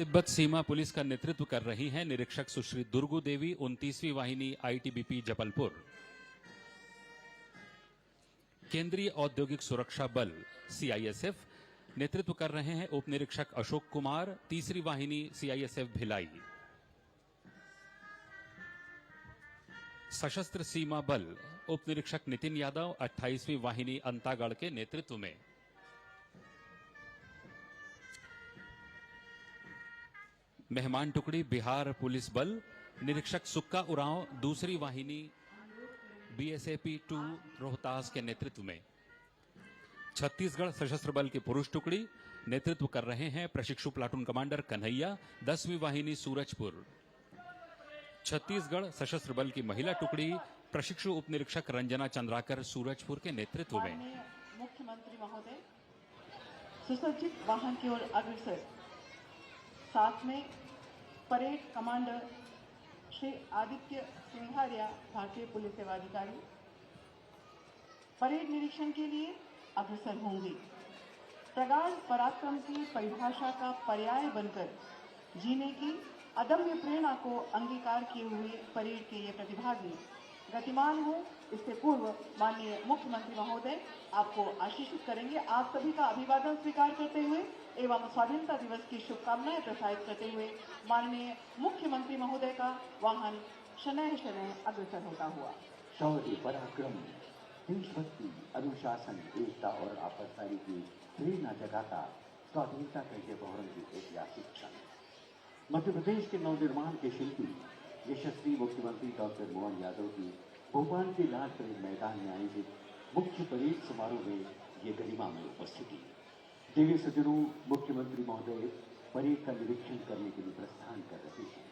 तिब्बत सीमा police का नेतृत्व कर रही हैं निरीक्षक सुश्री दुर्गु देवी, 29वीं वाहिनी आईटीबीपी जबलपुर। केंद्रीय औद्योगिक सुरक्षा बल सीआईएसएफ नेतृत्व कर रहे हैं उप निरीक्षक अशोक कुमार, 3री वाहिनी सीआईएसएफ भिलाई। सशस्त्र सीमा बल उप निरीक्षक नितिन यादव, 28वीं वाहिनी अंतागढ़ के नेतृत्व में। मेहमान टुकड़ी बिहार पुलिस बल निरीक्षक सुक्का उरांव, 2री वाहिनी बीएसएपी 2 रोहतास के नेतृत्व में। छत्तीसगढ़ सशस्त्र बल की पुरुष टुकड़ी नेतृत्व कर रहे हैं प्रशिक्षु प्लाटून कमांडर कन्हैया, 10वीं वाहिनी सूरजपुर। छत्तीसगढ़ सशस्त्र बल की महिला टुकड़ी प्रशिक्षु उप निरीक्षक रंजना चंद्राकर, सूरजपुर के नेतृत्व में। मुख्यमंत्री महोदय सुसज्जित वाहन की ओर अग्रसर, साथ में परेड कमांडर श्री आदित्य सिंघारिया, भारतीय पुलिस सेवा अधिकारी, परेड निरीक्षण के लिए अग्रसर होंगे। प्रगाढ़ पराक्रम की परिभाषा का पर्याय बनकर जीने की अदम्य प्रेरणा को अंगीकार किए हुए परेड के ये प्रतिभागी गतिमान हो, इससे पूर्व माननीय मुख्यमंत्री महोदय आपको आशीषित करेंगे। आप सभी का अभिवादन स्वीकार करते हुए एवं स्वाधीनता दिवस की शुभकामनाएं प्रसारित करते हुए माननीय मुख्यमंत्री महोदय का वाहन शनैः शनैः अग्रसर होता हुआ। शौर्य, पराक्रम, देशभक्ति, अनुशासन, एकता और आपसदारी की प्रेरणा जगाता स्वाधीनता का यह बहुरंगी ऐतिहासिक क्षण। मध्य प्रदेश के नवनिर्माण के शिल्पी यशस्वी मुख्यमंत्री डॉक्टर मोहन यादव की भोपाल के लाल परेड मैदान में आयोजित मुख्य परेड समारोह में ये गरिमा में उपस्थिति। देवी सज्जनों, मुख्यमंत्री महोदय परेड का निरीक्षण करने के लिए प्रस्थान कर रहे हैं।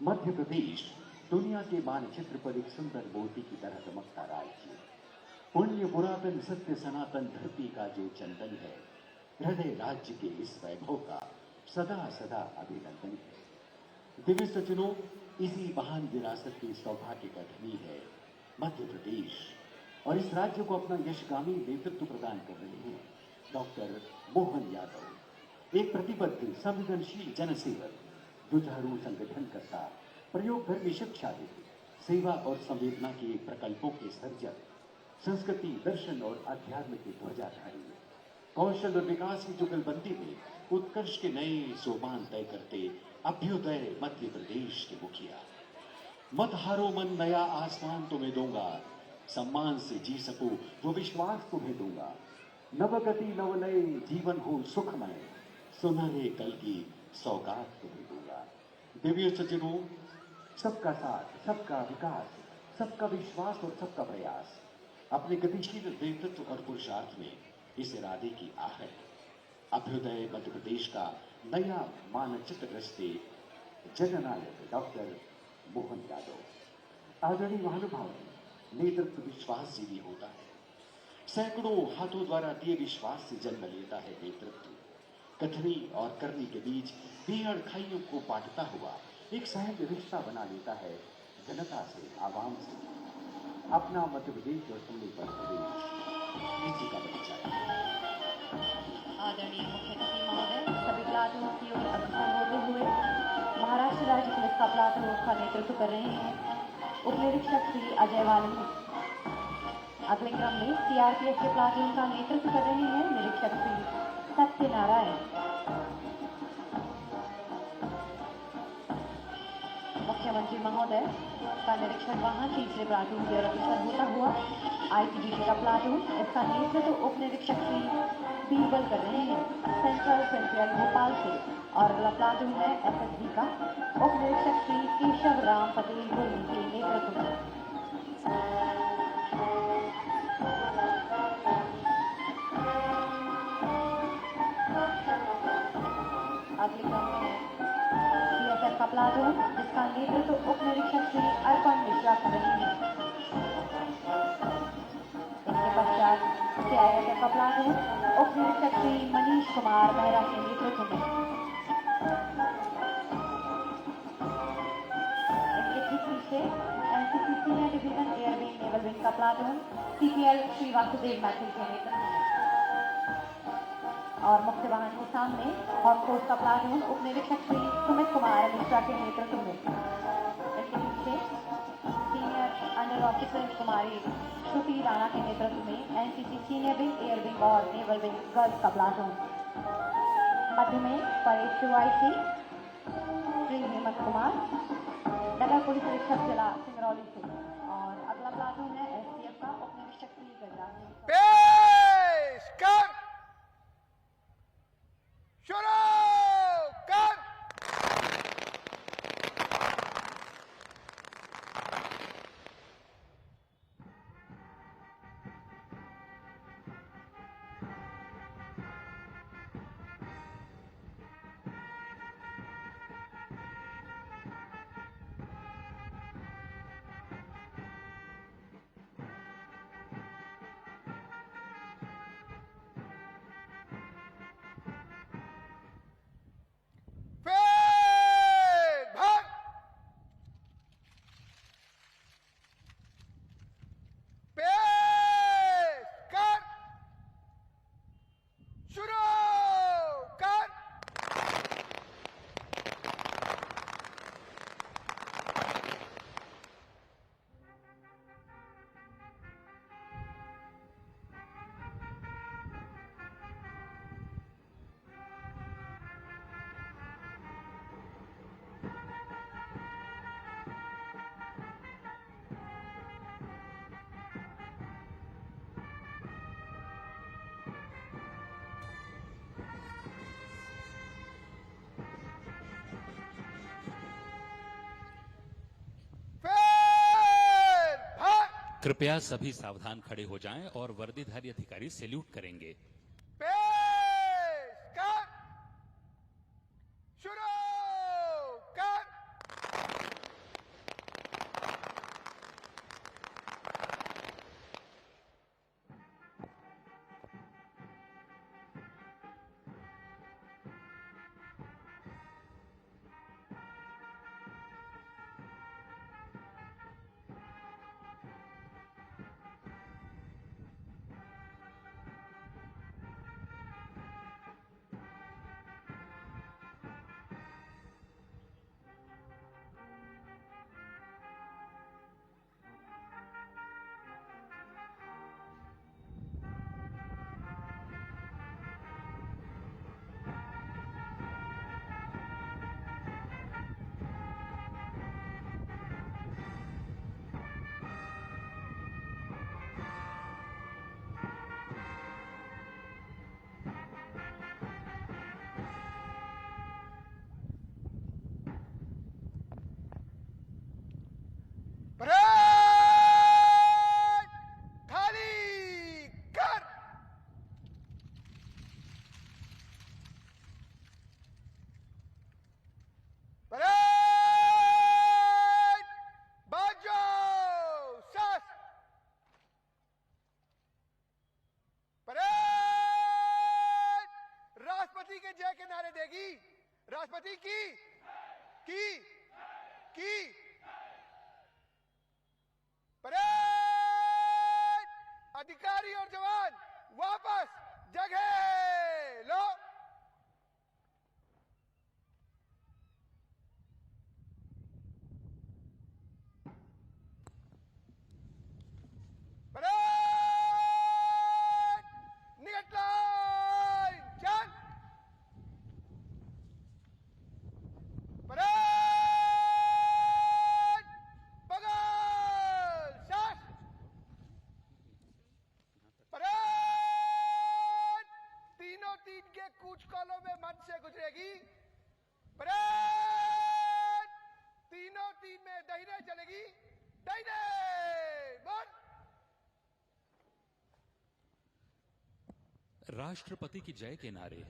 मध्य प्रदेश दुनिया के मानचित्र पर एक सुंदर मोती की तरह चमकता राज्य, पुण्य पुरातन सत्य सनातन धरती का जो चंदन है, हृदय राज्य के इस वैभव का सदा सदा अभिनंदन है। दिव्य सज्जनों, इसी महान विरासत के सौभाग्य का धनी है मध्य प्रदेश, और इस राज्य को अपना यशगामी नेतृत्व प्रदान कर रहे हैं डॉक्टर मोहन यादव, एक प्रतिबद्ध संवेदनशील जनसेवक, जुझारू संगठनकर्ता, प्रयोगधर्मी शिक्षाविद, सेवा और संवेदना के प्रकल्पों के सर्जक, संस्कृति, दर्शन और अध्यात्म के ध्वजाधारी, कौशल और विकास की जुगलबंदी में उत्कर्ष के नए सोपान तय करते अभ्युदय मध्य प्रदेश के मुखिया। मत हारो मन, नया आसमान तुम्हें दूंगा, सम्मान से जी सको वो विश्वास तुम्हें दूंगा। नवगति नवनय जीवन हो सुखमय, सुनहरे कल की सौगात तुम्हें दूंगा। दिव्य सज्जनों, सबका साथ, सबका विकास, सबका विश्वास और सबका प्रयास, अपने गतिशील नेतृत्व और पुरुषार्थ में इस इरादे की आहट। अभ्युदय मध्य प्रदेश का नया मानचित्र रचते जननायक डॉक्टर मोहन यादव। आदरणीय महानुभाव, नेतृत्व विश्वास से भी होता है। सैकड़ों हाथों द्वारा दिए विश्वास से जन्म लेता है नेतृत्व। कथनी और करनी के बीच बेहद खाइयों को बांटता हुआ एक सहज रिश्ता बना लेता है जनता से, आवाम से। अपना मध्य प्रदेश और समृद्ध प्रदेश, इसी का परिचय। आदरणीय मुख्यमंत्री महोदय सभी प्लाटून की ओर अग्रसर होते हुए महाराष्ट्र राज्य पुलिस का प्लाटून का नेतृत्व कर रहे हैं उप निरीक्षक श्री अजय वाली। अगले क्रम में सीआरपीएफ के प्लाटून का नेतृत्व कर रहे हैं निरीक्षक श्री सत्यनारायण। मुख्यमंत्री महोदय का निरीक्षण वाहन 3रे प्लाटून की ओर अग्रसर होता हुआ आईटीबीपी का प्लाटून, इसका नेतृत्व उप निरीक्षक श्री बीरबल कर रहे हैं सेंट्रल सेंट्रल भोपाल से, और अगला प्लाटून है एसएसबी का उप निरीक्षक श्री केशव राम पटेल गुर्मी के नेतृत्व में। अगले क्रम में सीएसएफ का प्लाटून, जिसका नेतृत्व उप निरीक्षक श्री अर्पण मिश्रा कर रहे हैं। इसके पश्चात सीआईएसएफ का प्लाटून उप निरीक्षक श्री मनीष कुमार मेहरा के नेतृत्व में। इसके ठीक पीछे NCC senior division air wing naval wing का प्लाटून सीपीएल श्री वासुदेव मैथिल के नेतृत्व में। और मुख्य वाहन के सामने हॉट फोर्स का प्लाटून उप निरीक्षक श्री सुमित कुमार मिश्रा के नेतृत्व में, इसके पीछे सीनियर अंडर ऑफिसर कुमारी श्रुति राणा के नेतृत्व में NCC senior wing, air wing और नेवल विंग गर्ल्स का प्लाटून। मध्य में परेड शुरुआती श्री हेमंत कुमार, नगर पुलिस अधीक्षक जिला सिंगरौली से, और अगला प्लाटून है एसटीएफ का उप निरीक्षक श्री गजराज सिंह। पेश कर, शुरू कर। कृपया सभी सावधान खड़े हो जाएं और वर्दीधारी अधिकारी सैल्यूट करेंगे। पेश कर, शुरू कर। परेड खाली कर। परेड बाजो सास। परेड राष्ट्रपति के जय के नारे देगी। राष्ट्रपति की परेड। अधिकारी और जवान वापस जगह लो। परेड निकट लाइन चल। परेड बगल सास। परेड तीनों तीन के कूच कॉलों में मन से गुजरेगी। परेड तीनों तीन में दाहिने चलेगी। दाहिने बोल। राष्ट्रपति की जय के नारे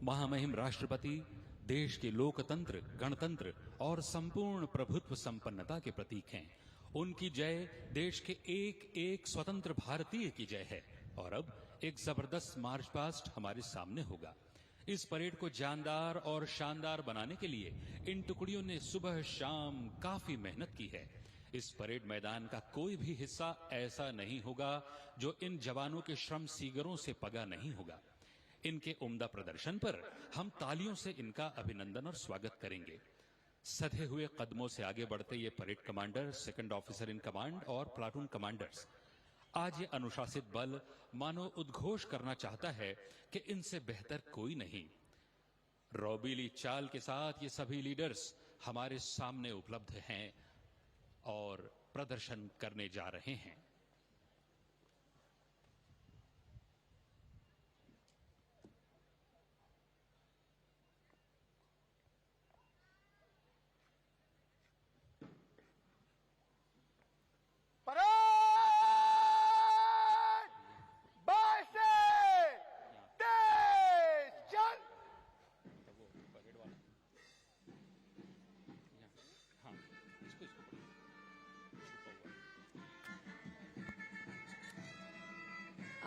महामहिम राष्ट्रपति देश के लोकतंत्र, गणतंत्र और संपूर्ण प्रभुत्व संपन्नता के प्रतीक हैं। उनकी जय देश के एक एक स्वतंत्र भारतीय की जय है। और अब एक जबरदस्त मार्च पास्ट हमारे सामने होगा। इस परेड को जानदार और शानदार बनाने के लिए इन टुकड़ियों ने सुबह शाम काफी मेहनत की है। इस परेड मैदान का कोई भी हिस्सा ऐसा नहीं होगा जो इन जवानों के श्रम सीगरों से पगा नहीं होगा। इनके उम्दा प्रदर्शन पर हम तालियों से इनका अभिनंदन और स्वागत करेंगे। सधे हुए कदमों से आगे बढ़ते ये parade commander, second officer in command और प्लाटून कमांडर्स, आज ये अनुशासित बल मानो उद्घोष करना चाहता है कि इनसे बेहतर कोई नहीं। रौबीली चाल के साथ ये सभी लीडर्स हमारे सामने उपलब्ध हैं और प्रदर्शन करने जा रहे हैं।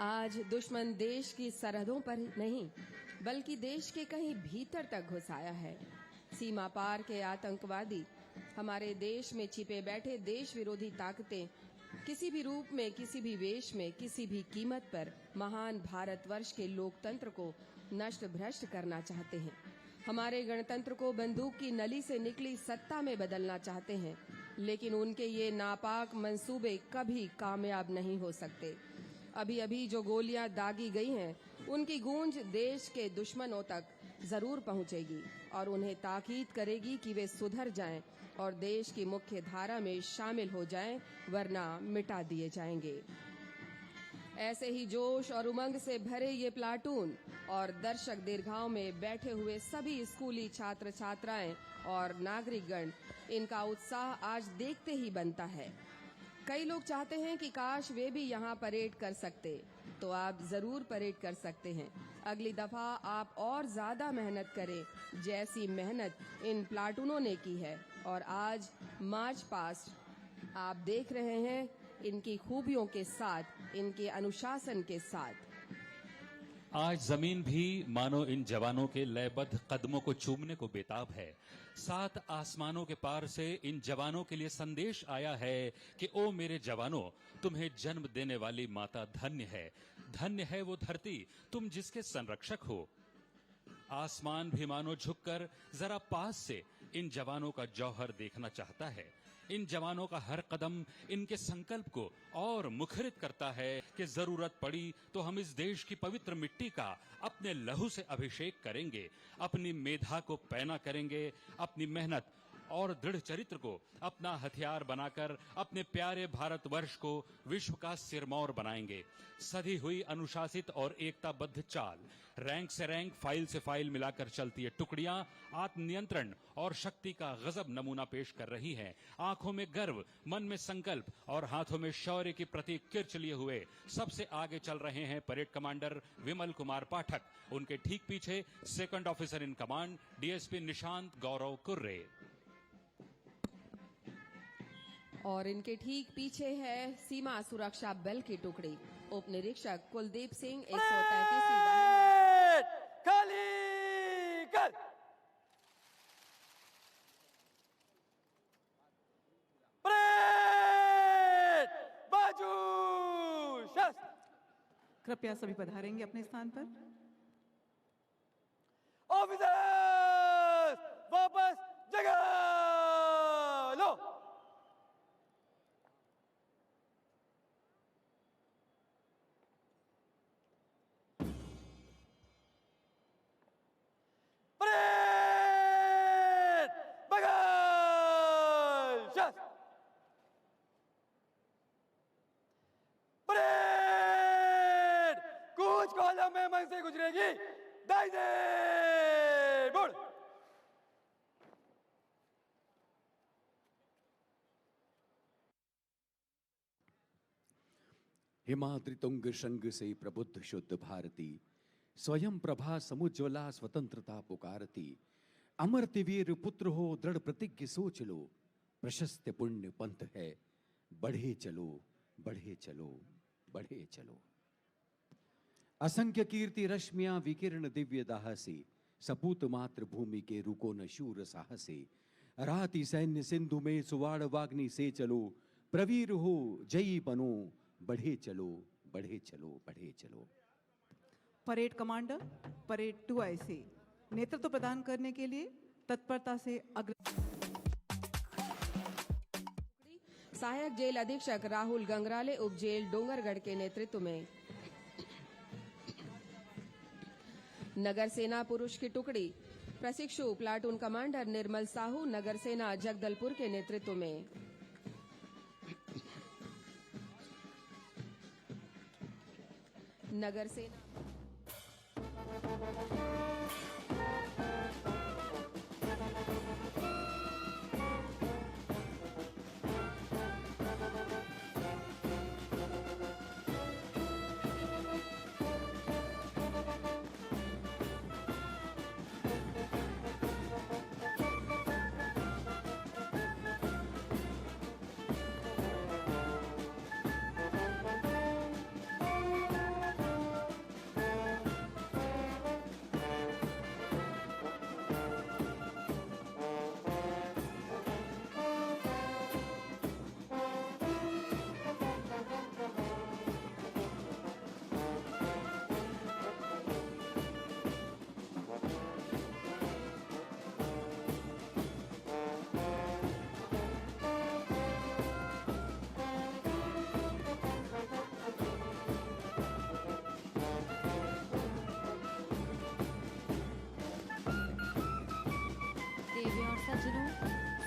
आज दुश्मन देश की सरहदों पर नहीं बल्कि देश के कहीं भीतर तक घुस आया है। सीमा पार के आतंकवादी, हमारे देश में छिपे बैठे देश विरोधी ताकतें किसी भी रूप में, किसी भी वेश में, किसी भी कीमत पर महान भारतवर्ष के लोकतंत्र को नष्ट भ्रष्ट करना चाहते हैं। हमारे गणतंत्र को बंदूक की नली से निकली सत्ता में बदलना चाहते हैं, लेकिन उनके ये नापाक मंसूबे कभी कामयाब नहीं हो सकते। अभी अभी जो गोलियां दागी गई हैं, उनकी गूंज देश के दुश्मनों तक जरूर पहुंचेगी और उन्हें ताकीद करेगी कि वे सुधर जाएं और देश की मुख्य धारा में शामिल हो जाएं, वरना मिटा दिए जाएंगे। ऐसे ही जोश और उमंग से भरे ये प्लाटून और दर्शक दीर्घाओं में बैठे हुए सभी स्कूली छात्र छात्राएं और नागरिकगण, इनका उत्साह आज देखते ही बनता है। कई लोग चाहते हैं कि काश वे भी यहाँ परेड कर सकते, तो आप जरूर परेड कर सकते हैं। अगली दफा आप और ज्यादा मेहनत करें, जैसी मेहनत इन प्लाटूनों ने की है। और आज मार्च पास्ट आप देख रहे हैं इनकी खूबियों के साथ, इनके अनुशासन के साथ। आज जमीन भी मानो इन जवानों के लयबद्ध कदमों को चूमने को बेताब है। सात आसमानों के पार से इन जवानों के लिए संदेश आया है कि ओ मेरे जवानों, तुम्हें जन्म देने वाली माता धन्य है। धन्य है वो धरती तुम जिसके संरक्षक हो। आसमान भी मानो झुककर जरा पास से इन जवानों का जौहर देखना चाहता है। इन जवानों का हर कदम इनके संकल्प को और मुखरित करता है कि जरूरत पड़ी तो हम इस देश की पवित्र मिट्टी का अपने लहू से अभिषेक करेंगे, अपनी मेधा को पैना करेंगे, अपनी मेहनत और दृढ़ चरित्र को अपना हथियार बनाकर अपने प्यारे भारतवर्ष को विश्व का सिरमौर बनाएंगे। सधी हुई अनुशासित और एकताबद्ध चाल, रैंक से रैंक, फाइल से फाइल मिलाकर चलती है टुकड़ियां आत्मनियंत्रण और शक्ति का गजब नमूना पेश कर रही हैं। आंखों में गर्व, मन में संकल्प और हाथों में शौर्य की प्रतीक किर्च लिए हुए सबसे आगे चल रहे हैं परेड कमांडर विमल कुमार पाठक। उनके ठीक पीछे second officer in command DSP Nishant Gaurav Kurre और इनके ठीक पीछे है सीमा सुरक्षा बल की टुकड़ी, उप निरीक्षक कुलदीप सिंह 133वीं वाहिनी। खाली कर। परेड बाजू शस्त्र। कृपया सभी पधारेंगे अपने स्थान पर। ऑफिसर्स वापस जगह लो। में मन से गुजरेगी दाहिने मुड़। हिमाद्रि तुंग शृंग से प्रबुद्ध शुद्ध भारती, स्वयं प्रभा समुज्वला स्वतंत्रता पुकारती। अमर्त्य वीर पुत्र हो दृढ़ प्रतिज्ञ सोच लो, प्रशस्त पुण्य पंथ है, बढ़े चलो बढ़े चलो बढ़े चलो। असंख्य कीर्ति रश्मियां विकिरण दिव्य दाह से, सपूत मात्र भूमि के रुको न शूर साहसे। राति सैन्य सिंधु में सुवाड़ वाग्नि से चलो, प्रवीर हो जयी बनो, बढ़े चलो बढ़े चलो बढ़े चलो। परेड कमांडर परेड 2IC नेतृत्व प्रदान करने के लिए तत्परता से सहायक जेल अधीक्षक राहुल गंगराले उप जेल डोंगरगढ़ के नेतृत्व में नगर सेना पुरुष की टुकड़ी प्रशिक्षु प्लाटून कमांडर निर्मल साहू नगर सेना जगदलपुर के नेतृत्व में नगर सेना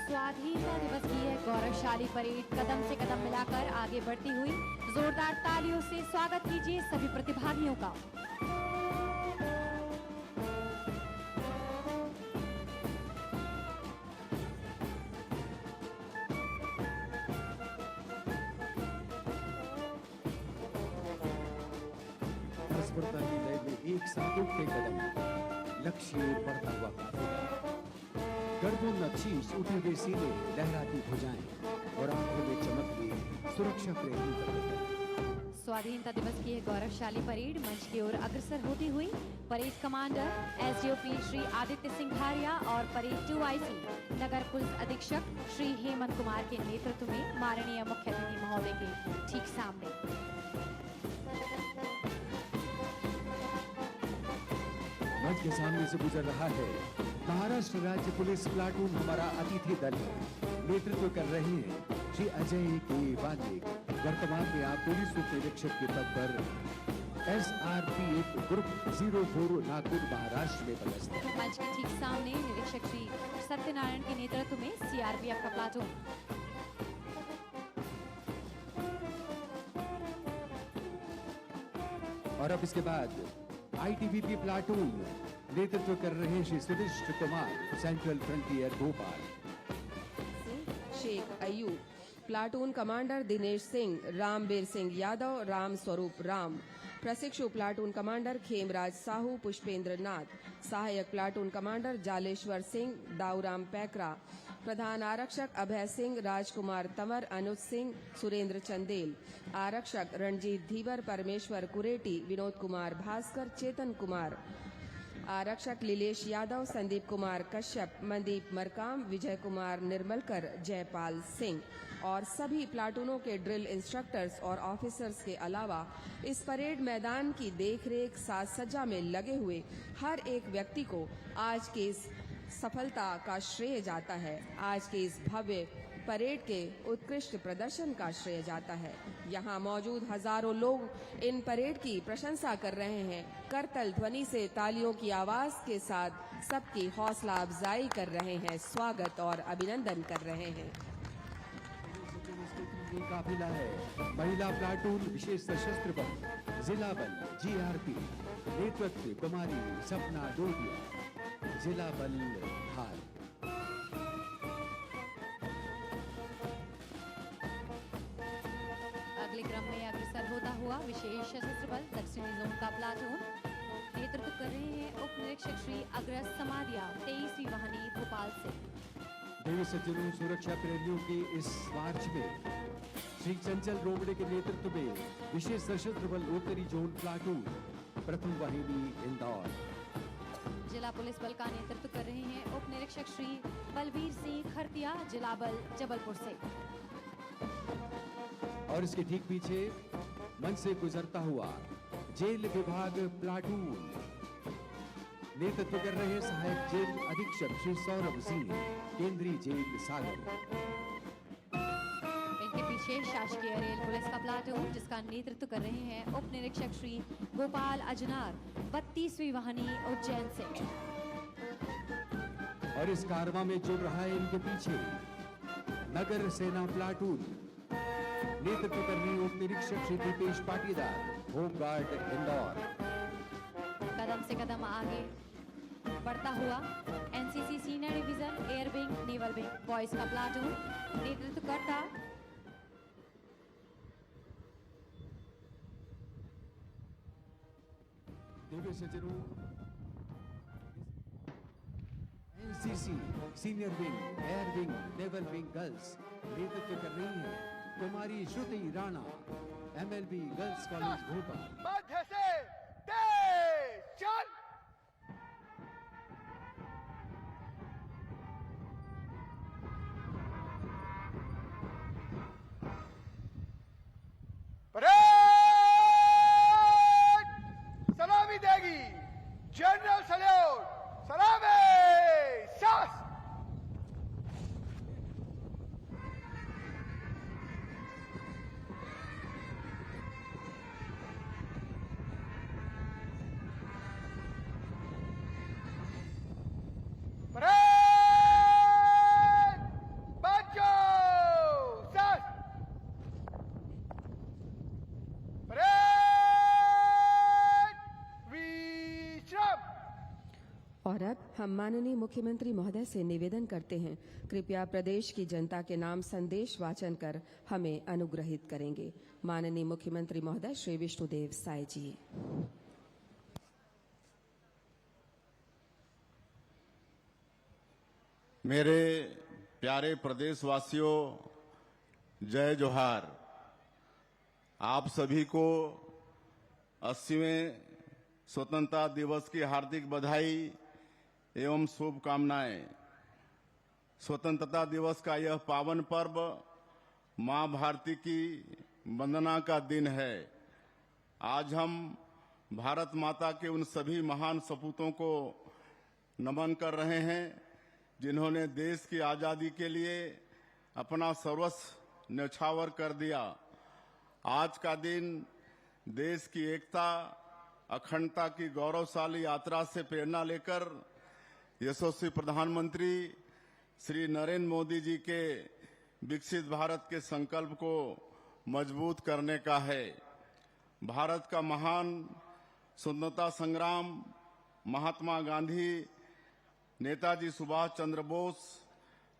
स्वाधीनता दिवस की है गौरवशाली परेड कदम से कदम मिलाकर आगे बढ़ती हुई जोरदार तालियों से स्वागत कीजिए सभी प्रतिभागियों का। स्पर्धा की लय में एक साथ उठते कदम लक्ष्य ओर बढ़ता हुआ काफिला गर्दों शीश उठे हुए सीने लहराती भुजाएं और आंखों में चमकती सुरक्षा प्रेमी स्वाधीनता दिवस की है गौरवशाली परेड मंच की ओर अग्रसर होती हुई parade commander SDOP Shri Aditya Singhariya और परेड 2IC नगर पुलिस अधीक्षक श्री हेमंत कुमार के नेतृत्व में माननीय मुख्य अतिथि महोदय के ठीक सामने मंच के सामने से गुजर रहा है महाराष्ट्र राज्य पुलिस प्लाटून हमारा अतिथि दल है। नेतृत्व कर रहे हैं श्री अजय के वालिक वर्तमान में आप पुलिस उप निरीक्षक के पद पर SRPF ग्रुप 04 नागपुर महाराष्ट्र में पदस्थ है। मंच के ठीक सामने निरीक्षक श्री सत्यनारायण के नेतृत्व में CRPF का प्लाटून और अब इसके बाद ITBP प्लाटून नेतृत्व कर रहे Shri Sudisht Kumar central frontier Bhopal Sheikh Ayub platoon commander Dinesh Singh Rambir Singh Yadav Ram Swaroop Ram प्रशिक्षु प्लाटून कमांडर खेमराज साहू पुष्पेंद्र नाथ सहायक प्लाटून कमांडर जालेश्वर सिंह दाऊराम पैकरा प्रधान आरक्षक अभय सिंह राजकुमार तंवर अनुज सिंह सुरेंद्र चंदेल आरक्षक रणजीत धीवर परमेश्वर कुरेटी विनोद कुमार भास्कर चेतन कुमार आरक्षक लीलेश यादव संदीप कुमार कश्यप मनदीप मरकाम विजय कुमार निर्मलकर जयपाल सिंह और सभी प्लाटूनों के ड्रिल इंस्ट्रक्टर्स और ऑफिसर्स के अलावा इस परेड मैदान की देखरेख साज सज्जा में लगे हुए हर एक व्यक्ति को आज की इस सफलता का श्रेय जाता है। आज के इस भव्य परेड के उत्कृष्ट प्रदर्शन का श्रेय जाता है। यहाँ मौजूद हजारों लोग इन परेड की प्रशंसा कर रहे हैं। करतल ध्वनि से तालियों की आवाज के साथ सबकी हौसला अफजाई कर रहे हैं, स्वागत और अभिनंदन कर रहे हैं। काफिला है महिला प्लाटून विशेष सशस्त्र बल जिला बल GRP नेतृत्व कुमारी सपना डोडिया जिला बल हाल अगले क्रम में अग्रसर होता हुआ विशेष सशस्त्र बल दक्षिणी जोन का प्लाटून नेतृत्व कर रहे हैं उप निरीक्षक श्री अग्रज समादिया 23वीं वाहिनी भोपाल से। देवी सज्जनों सुरक्षा प्रेमियों के इस मार्च में श्री चंचल रोबड़े के नेतृत्व में विशेष सशस्त्र बल उत्तरी जोन प्लाटून प्रथम वाहिनी इंदौर जिला पुलिस बल का नेतृत्व कर रहे हैं उप निरीक्षक श्री बलबीर सिंह खरतिया जिला बल जबलपुर से। और इसके ठीक पीछे मंच से गुजरता हुआ जेल विभाग प्लाटून। नेतृत्व कर रहे सहायक जेल अधीक्षक श्री सौरभ सिंह, केंद्रीय जेल सागर। इनके पीछे शासकीय रेल पुलिस का प्लाटून, जिसका नेतृत्व कर रहे हैं उप निरीक्षक श्री गोपाल अजनार, 32वीं वाहिनी उज्जैन से। और इस कारवां में जुड़ रहा है इनके पीछे नगर सेना प्लाटून, नेतृत्व कर रहे उप निरीक्षक श्री दीपेश पाटीदार, होमगार्ड इंदौर। कदम से कदम आगे बढ़ता हुआ NCC senior division air wing naval wing boys का प्लाटून, नेतृत्व करता दिव्य सजनों NCC senior wing air wing naval wing girls, नेतृत्व कर रही है कुमारी Shruti Rana, MLB girls college Bhopal. मध्य से तेज चल। परेड सलामी देगी जनरल सल्यूट, सलामी सास। परेड बच्चों सास। परेड विश्राम। और अब हम माननीय मुख्यमंत्री महोदय से निवेदन करते हैं, कृपया प्रदेश की जनता के नाम संदेश वाचन कर हमें अनुग्रहित करेंगे। माननीय मुख्यमंत्री महोदय श्री विष्णुदेव साय जी। मेरे प्यारे प्रदेशवासियों, जय जोहार। आप सभी को 80वें स्वतंत्रता दिवस की हार्दिक बधाई एवं शुभकामनाएं। स्वतंत्रता दिवस का यह पावन पर्व मां भारती की वंदना का दिन है। आज हम भारत माता के उन सभी महान सपूतों को नमन कर रहे हैं जिन्होंने देश की आजादी के लिए अपना सर्वस्व न्यौछावर कर दिया। आज का दिन देश की एकता, अखंडता की गौरवशाली यात्रा से प्रेरणा लेकर यशस्वी प्रधानमंत्री श्री नरेंद्र मोदी जी के विकसित भारत के संकल्प को मजबूत करने का है। भारत का महान स्वतंत्रता संग्राम महात्मा गांधी, नेताजी सुभाष चंद्र बोस,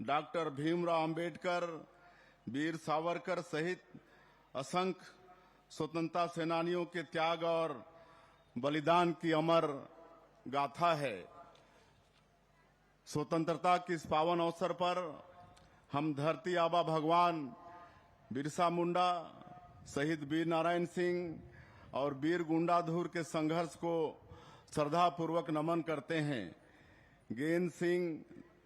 डॉक्टर भीमराव अंबेडकर, वीर सावरकर सहित असंख्य स्वतंत्रता सेनानियों के त्याग और बलिदान की अमर गाथा है। स्वतंत्रता के इस पावन अवसर पर हम धरती आबा भगवान बिरसा मुंडा, शहीद वीर नारायण सिंह और वीर गुंडाधुर के संघर्ष को श्रद्धापूर्वक नमन करते हैं। गेंद सिंह,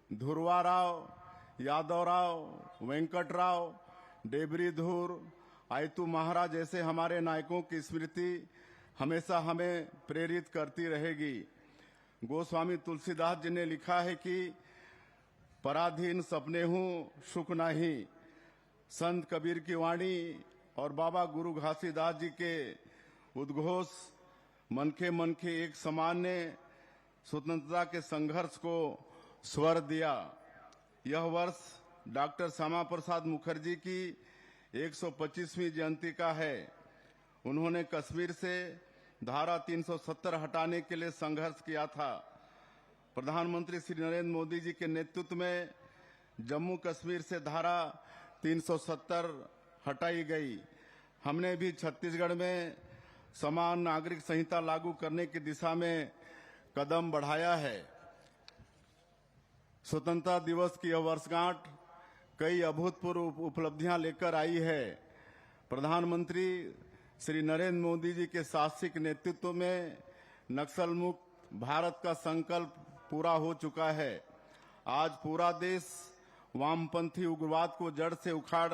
धुरवा राव, यादव राव, वेंकटराव, डेबरी धूर, आयतू महाराज जैसे हमारे नायकों की स्मृति हमेशा हमें प्रेरित करती रहेगी। गोस्वामी तुलसीदास जी ने लिखा है कि पराधीन सपने हूँ सुख नहीं। संत कबीर की वाणी और बाबा गुरु घासीदास जी के उद्घोष मनखे एक समान ने स्वतंत्रता के संघर्ष को स्वर दिया। यह वर्ष डॉक्टर श्यामा प्रसाद मुखर्जी की 125वीं जयंती का है। उन्होंने कश्मीर से धारा 370 हटाने के लिए संघर्ष किया था। प्रधानमंत्री श्री नरेंद्र मोदी जी के नेतृत्व में जम्मू कश्मीर से धारा 370 हटाई गई। हमने भी छत्तीसगढ़ में समान नागरिक संहिता लागू करने की दिशा में कदम बढ़ाया है। स्वतंत्रता दिवस की यह वर्षगांठ कई अभूतपूर्व उपलब्धियां लेकर आई है। प्रधानमंत्री श्री नरेंद्र मोदी जी के साहसिक नेतृत्व में नक्सल मुक्त भारत का संकल्प पूरा हो चुका है। आज पूरा देश वामपंथी उग्रवाद को जड़ से उखाड़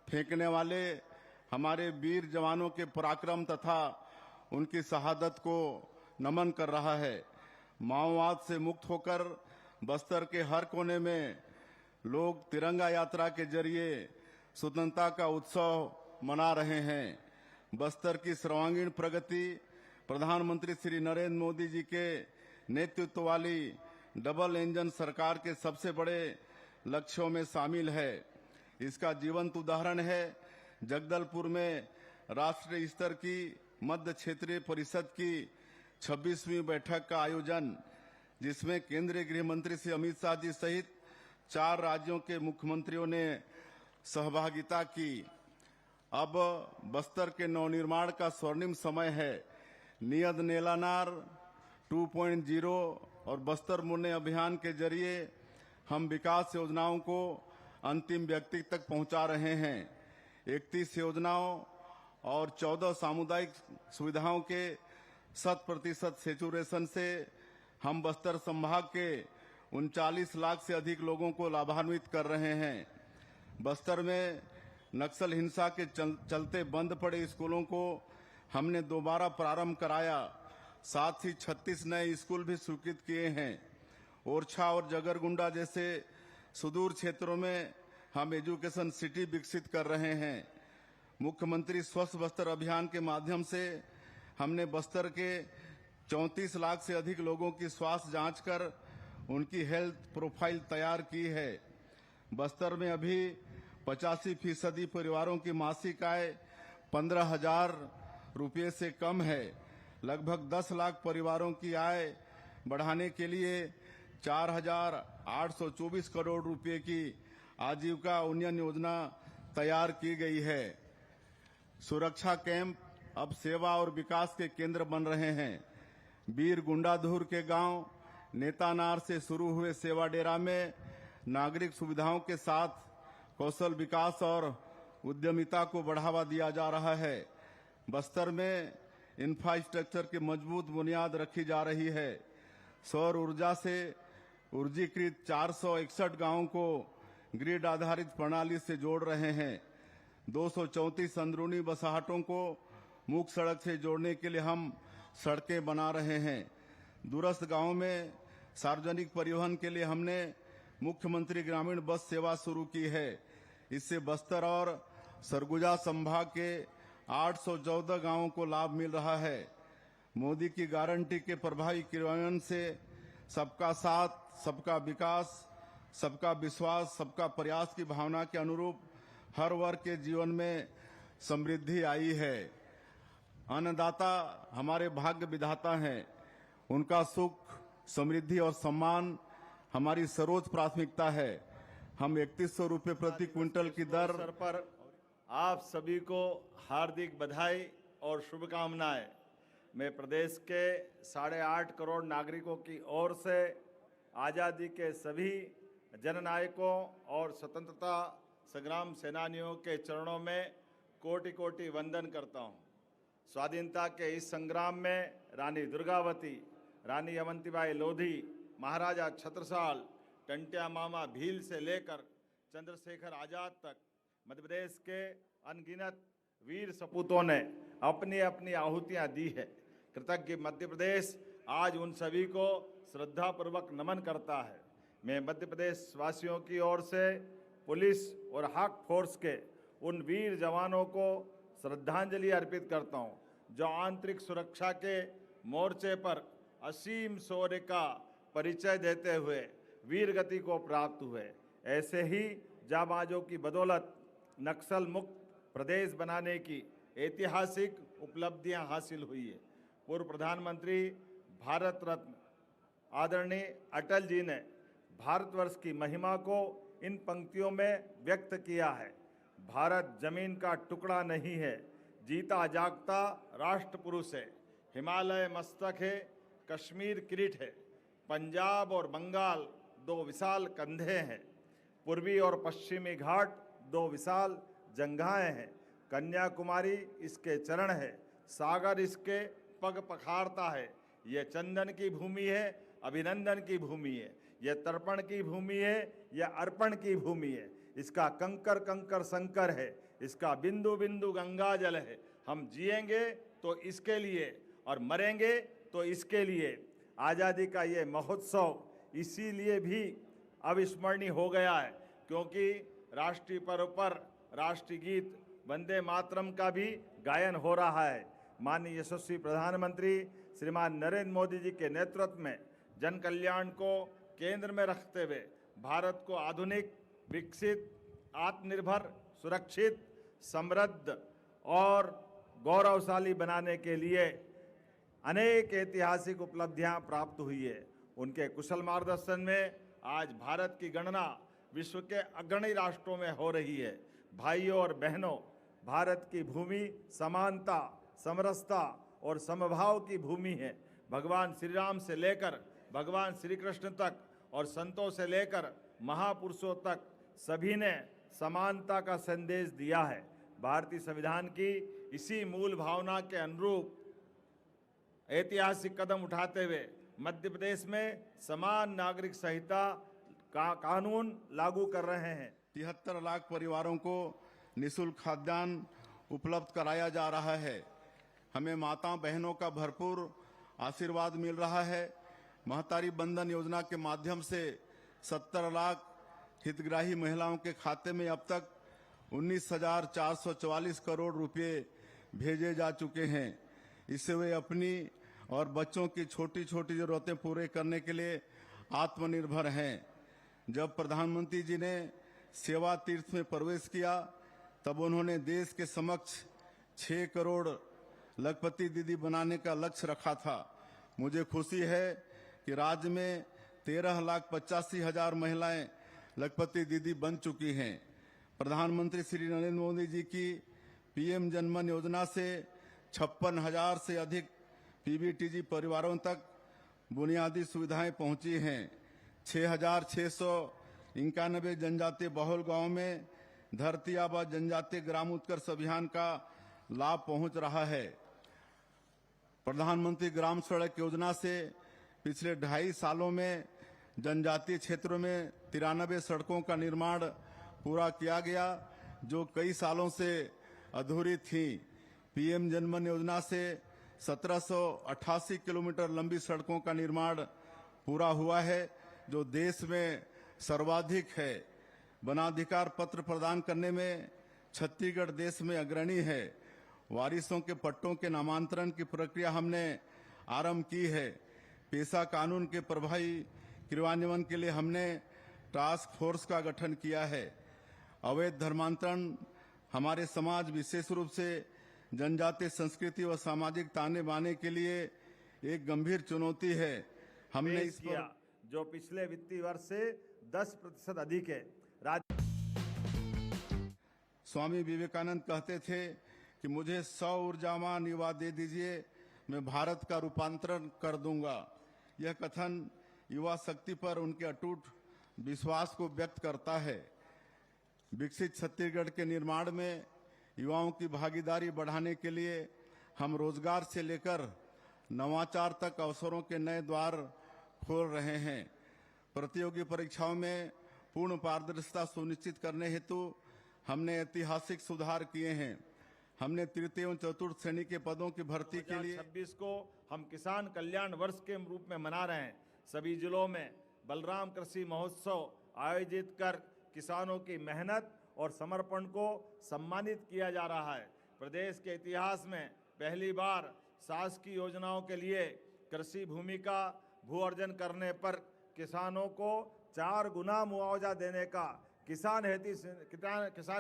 फेंकने वाले हमारे वीर जवानों के पराक्रम तथा उनकी शहादत को नमन कर रहा है। माओवाद से मुक्त होकर बस्तर के हर कोने में लोग तिरंगा यात्रा के जरिए स्वतंत्रता का उत्सव मना रहे हैं। बस्तर की सर्वांगीण प्रगति प्रधानमंत्री श्री नरेंद्र मोदी जी के नेतृत्व वाली डबल इंजन सरकार के सबसे बड़े लक्ष्यों में शामिल है। इसका जीवंत उदाहरण है जगदलपुर में राष्ट्रीय स्तर की मध्य क्षेत्रीय परिषद की 26वीं बैठक का आयोजन, जिसमें केंद्रीय गृह मंत्री श्री अमित शाह जी सहित 4 राज्यों के मुख्यमंत्रियों ने सहभागिता की। अब बस्तर के नवनिर्माण का स्वर्णिम समय है। नियत नेलानार 2.0 और बस्तर मुन्ने अभियान के जरिए हम विकास योजनाओं को अंतिम व्यक्ति तक पहुंचा रहे हैं। 31 योजनाओं और 14 सामुदायिक सुविधाओं के 100% सैचुरेशन से हम बस्तर संभाग के 39 लाख से अधिक लोगों को लाभान्वित कर रहे हैं। बस्तर में नक्सल हिंसा के चलते बंद पड़े स्कूलों को हमने दोबारा प्रारंभ कराया। साथ ही 36 नए स्कूल भी स्वीकृत किए हैं। ओरछा और जगरगुंडा जैसे सुदूर क्षेत्रों में हम एजुकेशन सिटी विकसित कर रहे हैं। मुख्यमंत्री स्वस्थ बस्तर अभियान के माध्यम से हमने बस्तर के 34 लाख से अधिक लोगों की स्वास्थ्य जांच कर उनकी हेल्थ प्रोफाइल तैयार की है। बस्तर में अभी 85% परिवारों की मासिक आय 15,000 रुपये से कम है। लगभग 10 लाख परिवारों की आय बढ़ाने के लिए 4,824 करोड़ रुपए की आजीविका उन्नयन योजना तैयार की गई है। सुरक्षा कैंप अब सेवा और विकास के केंद्र बन रहे हैं। बीर गुंडाधुर के गांव नेतानार से शुरू हुए सेवा डेरा में नागरिक सुविधाओं के साथ कौशल विकास और उद्यमिता को बढ़ावा दिया जा रहा है। बस्तर में इंफ्रास्ट्रक्चर की मजबूत बुनियाद रखी जा रही है। सौर ऊर्जा से ऊर्जीकृत 461 गांवों को ग्रिड आधारित प्रणाली से जोड़ रहे हैं। 234 अंदरूनी बसाहटों को मुख्य सड़क से जोड़ने के लिए हम सड़कें बना रहे हैं। दूरस्थ गांवों में सार्वजनिक परिवहन के लिए हमने मुख्यमंत्री ग्रामीण बस सेवा शुरू की है। इससे बस्तर और सरगुजा संभाग के 814 गांवों को लाभ मिल रहा है। मोदी की गारंटी के प्रभावी क्रियान्वयन से सबका साथ, सबका विकास, सबका विश्वास, सबका प्रयास की भावना के अनुरूप हर वर्ग के जीवन में समृद्धि आई है। अन्नदाता हमारे भाग्य विधाता हैं। उनका सुख, समृद्धि और सम्मान हमारी सर्वोच्च प्राथमिकता है। हम 3100 रुपये प्रति क्विंटल की दर पर आप सभी को हार्दिक बधाई और शुभकामनाएं। मैं प्रदेश के 8.5 करोड़ नागरिकों की ओर से आज़ादी के सभी जननायकों और स्वतंत्रता संग्राम सेनानियों के चरणों में कोटि कोटि वंदन करता हूं। स्वाधीनता के इस संग्राम में रानी दुर्गावती, रानी अवंतीबाई लोधी, महाराजा छत्रसाल, टंटिया मामा भील से लेकर चंद्रशेखर आजाद तक मध्य प्रदेश के अनगिनत वीर सपूतों ने अपनी अपनी आहुतियां दी है। कृतज्ञ मध्य प्रदेश आज उन सभी को श्रद्धापूर्वक नमन करता है। मैं मध्य प्रदेश वासियों की ओर से पुलिस और हक फोर्स के उन वीर जवानों को श्रद्धांजलि अर्पित करता हूं जो आंतरिक सुरक्षा के मोर्चे पर असीम शौर्य का परिचय देते हुए वीर गति को प्राप्त हुए। ऐसे ही जाबाजों की बदौलत नक्सल मुक्त प्रदेश बनाने की ऐतिहासिक उपलब्धियां हासिल हुई है। पूर्व प्रधानमंत्री भारत रत्न आदरणीय अटल जी ने भारतवर्ष की महिमा को इन पंक्तियों में व्यक्त किया है। भारत जमीन का टुकड़ा नहीं है, जीता जागता राष्ट्र पुरुष है। हिमालय मस्तक है, कश्मीर किरीट है। पंजाब और बंगाल 2 विशाल कंधे हैं। पूर्वी और पश्चिमी घाट 2 विशाल जंघाएं हैं। कन्याकुमारी इसके चरण है, सागर इसके पग पखारता है। यह चंदन की भूमि है, अभिनंदन की भूमि है। यह तर्पण की भूमि है, यह अर्पण की भूमि है। इसका कंकर कंकर संकर है, इसका बिंदु बिंदु गंगा जल है। हम जिएंगे तो इसके लिए और मरेंगे तो इसके लिए। आज़ादी का ये महोत्सव इसीलिए भी अविस्मरणीय हो गया है क्योंकि राष्ट्रीय पर्व पर राष्ट्रीय गीत वंदे मातरम का भी गायन हो रहा है। माननीय यशस्वी प्रधानमंत्री श्रीमान नरेंद्र मोदी जी के नेतृत्व में जन कल्याण को केंद्र में रखते हुए भारत को आधुनिक, विकसित, आत्मनिर्भर, सुरक्षित, समृद्ध और गौरवशाली बनाने के लिए अनेक ऐतिहासिक उपलब्धियां प्राप्त हुई है। उनके कुशल मार्गदर्शन में आज भारत की गणना विश्व के अग्रणी राष्ट्रों में हो रही है। भाइयों और बहनों, भारत की भूमि समानता, समरसता और समभाव की भूमि है। भगवान श्री राम से लेकर भगवान श्री कृष्ण तक और संतों से लेकर महापुरुषों तक सभी ने समानता का संदेश दिया है। भारतीय संविधान की इसी मूल भावना के अनुरूप ऐतिहासिक कदम उठाते हुए मध्य प्रदेश में समान नागरिक संहिता का कानून लागू कर रहे हैं। 73 लाख परिवारों को निःशुल्क खाद्यान्न उपलब्ध कराया जा रहा है। हमें माताओं बहनों का भरपूर आशीर्वाद मिल रहा है। महतारी बंधन योजना के माध्यम से 70 लाख हितग्राही महिलाओं के खाते में अब तक 19,444 करोड़ रुपए भेजे जा चुके हैं। इससे वे अपनी और बच्चों की छोटी छोटी जरूरतें पूरे करने के लिए आत्मनिर्भर हैं। जब प्रधानमंत्री जी ने सेवा तीर्थ में प्रवेश किया तब उन्होंने देश के समक्ष 6 करोड़ लखपति दीदी बनाने का लक्ष्य रखा था। मुझे खुशी है कि राज्य में 13,85,000 महिलाएं लखपति दीदी बन चुकी हैं। प्रधानमंत्री श्री नरेंद्र मोदी जी की पीएम जनमन योजना से 56,000 से अधिक पीबीटीजी परिवारों तक बुनियादी सुविधाएं पहुंची हैं। 6,691 जनजातीय बहुल गांव में धरती आबा जनजातीय ग्राम उत्कर्ष अभियान का लाभ पहुंच रहा है। प्रधानमंत्री ग्राम सड़क योजना से पिछले 2.5 सालों में जनजातीय क्षेत्रों में 93 सड़कों का निर्माण पूरा किया गया जो कई सालों से अधूरी थी। पीएम जनमन योजना से 1788 किलोमीटर लंबी सड़कों का निर्माण पूरा हुआ है जो देश में सर्वाधिक है। वनाधिकार पत्र प्रदान करने में छत्तीसगढ़ देश में अग्रणी है। वारिसों के पट्टों के नामांतरण की प्रक्रिया हमने आरंभ की है। पेशा कानून के प्रभावी क्रियान्वयन के लिए हमने टास्क फोर्स का गठन किया है। अवैध धर्मांतरण हमारे समाज विशेष रूप से जनजातीय संस्कृति व सामाजिक ताने बाने के लिए एक गंभीर चुनौती है। हमने इस किया जो पिछले वित्तीय वर्ष से 10% अधिक है। स्वामी विवेकानंद कहते थे कि मुझे 100 ऊर्जावान युवा दे दीजिए, मैं भारत का रूपांतरण कर दूंगा। यह कथन युवा शक्ति पर उनके अटूट विश्वास को व्यक्त करता है। विकसित छत्तीसगढ़ के निर्माण में युवाओं की भागीदारी बढ़ाने के लिए हम रोजगार से लेकर नवाचार तक अवसरों के नए द्वार खोल रहे हैं। प्रतियोगी परीक्षाओं में पूर्ण पारदर्शिता सुनिश्चित करने हेतु हमने ऐतिहासिक सुधार किए हैं। हमने तृतीय एवं चतुर्थ श्रेणी के पदों की भर्ती के लिए 2026 को हम किसान कल्याण वर्ष के रूप में मना रहे हैं। सभी जिलों में बलराम कृषि महोत्सव आयोजित कर किसानों की मेहनत और समर्पण को सम्मानित किया जा रहा है। प्रदेश के इतिहास में पहली बार शासकीय योजनाओं के लिए कृषि भूमि का भू अर्जन करने पर किसानों को 4 गुना मुआवजा देने का किसान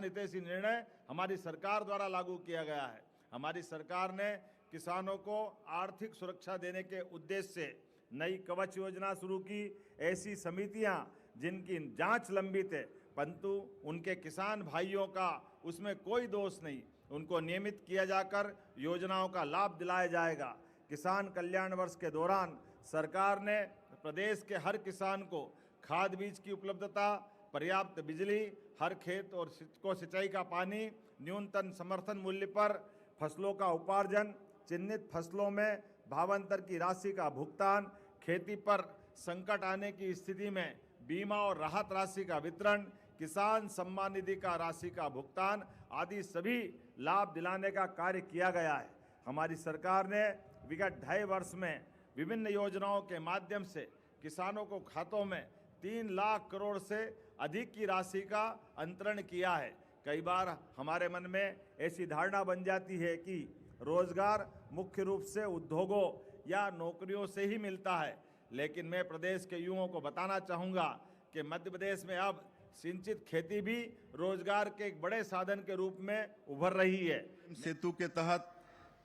हितैषी निर्णय हमारी सरकार द्वारा लागू किया गया है। हमारी सरकार ने किसानों को आर्थिक सुरक्षा देने के उद्देश्य से नई कवच योजना शुरू की। ऐसी समितियां जिनकी जांच लंबित है परंतु उनके किसान भाइयों का उसमें कोई दोष नहीं, उनको नियमित किया जाकर योजनाओं का लाभ दिलाया जाएगा। किसान कल्याण वर्ष के दौरान सरकार ने प्रदेश के हर किसान को खाद बीज की उपलब्धता, पर्याप्त बिजली, हर खेत और को सिंचाई का पानी, न्यूनतम समर्थन मूल्य पर फसलों का उपार्जन, चिन्हित फसलों में भावांतर की राशि का भुगतान, खेती पर संकट आने की स्थिति में बीमा और राहत राशि का वितरण, किसान सम्मान निधि का राशि का भुगतान आदि सभी लाभ दिलाने का कार्य किया गया है। हमारी सरकार ने विगत 2.5 वर्ष में विभिन्न योजनाओं के माध्यम से किसानों को खातों में 3 लाख करोड़ से अधिक की राशि का अंतरण किया है। कई बार हमारे मन में ऐसी धारणा बन जाती है कि रोजगार मुख्य रूप से उद्योगों या नौकरियों से ही मिलता है, लेकिन मैं प्रदेश के युवाओं को बताना चाहूँगा कि मध्य प्रदेश में अब सिंचित खेती भी रोजगार के एक बड़े साधन के रूप में उभर रही है। सेतु के तहत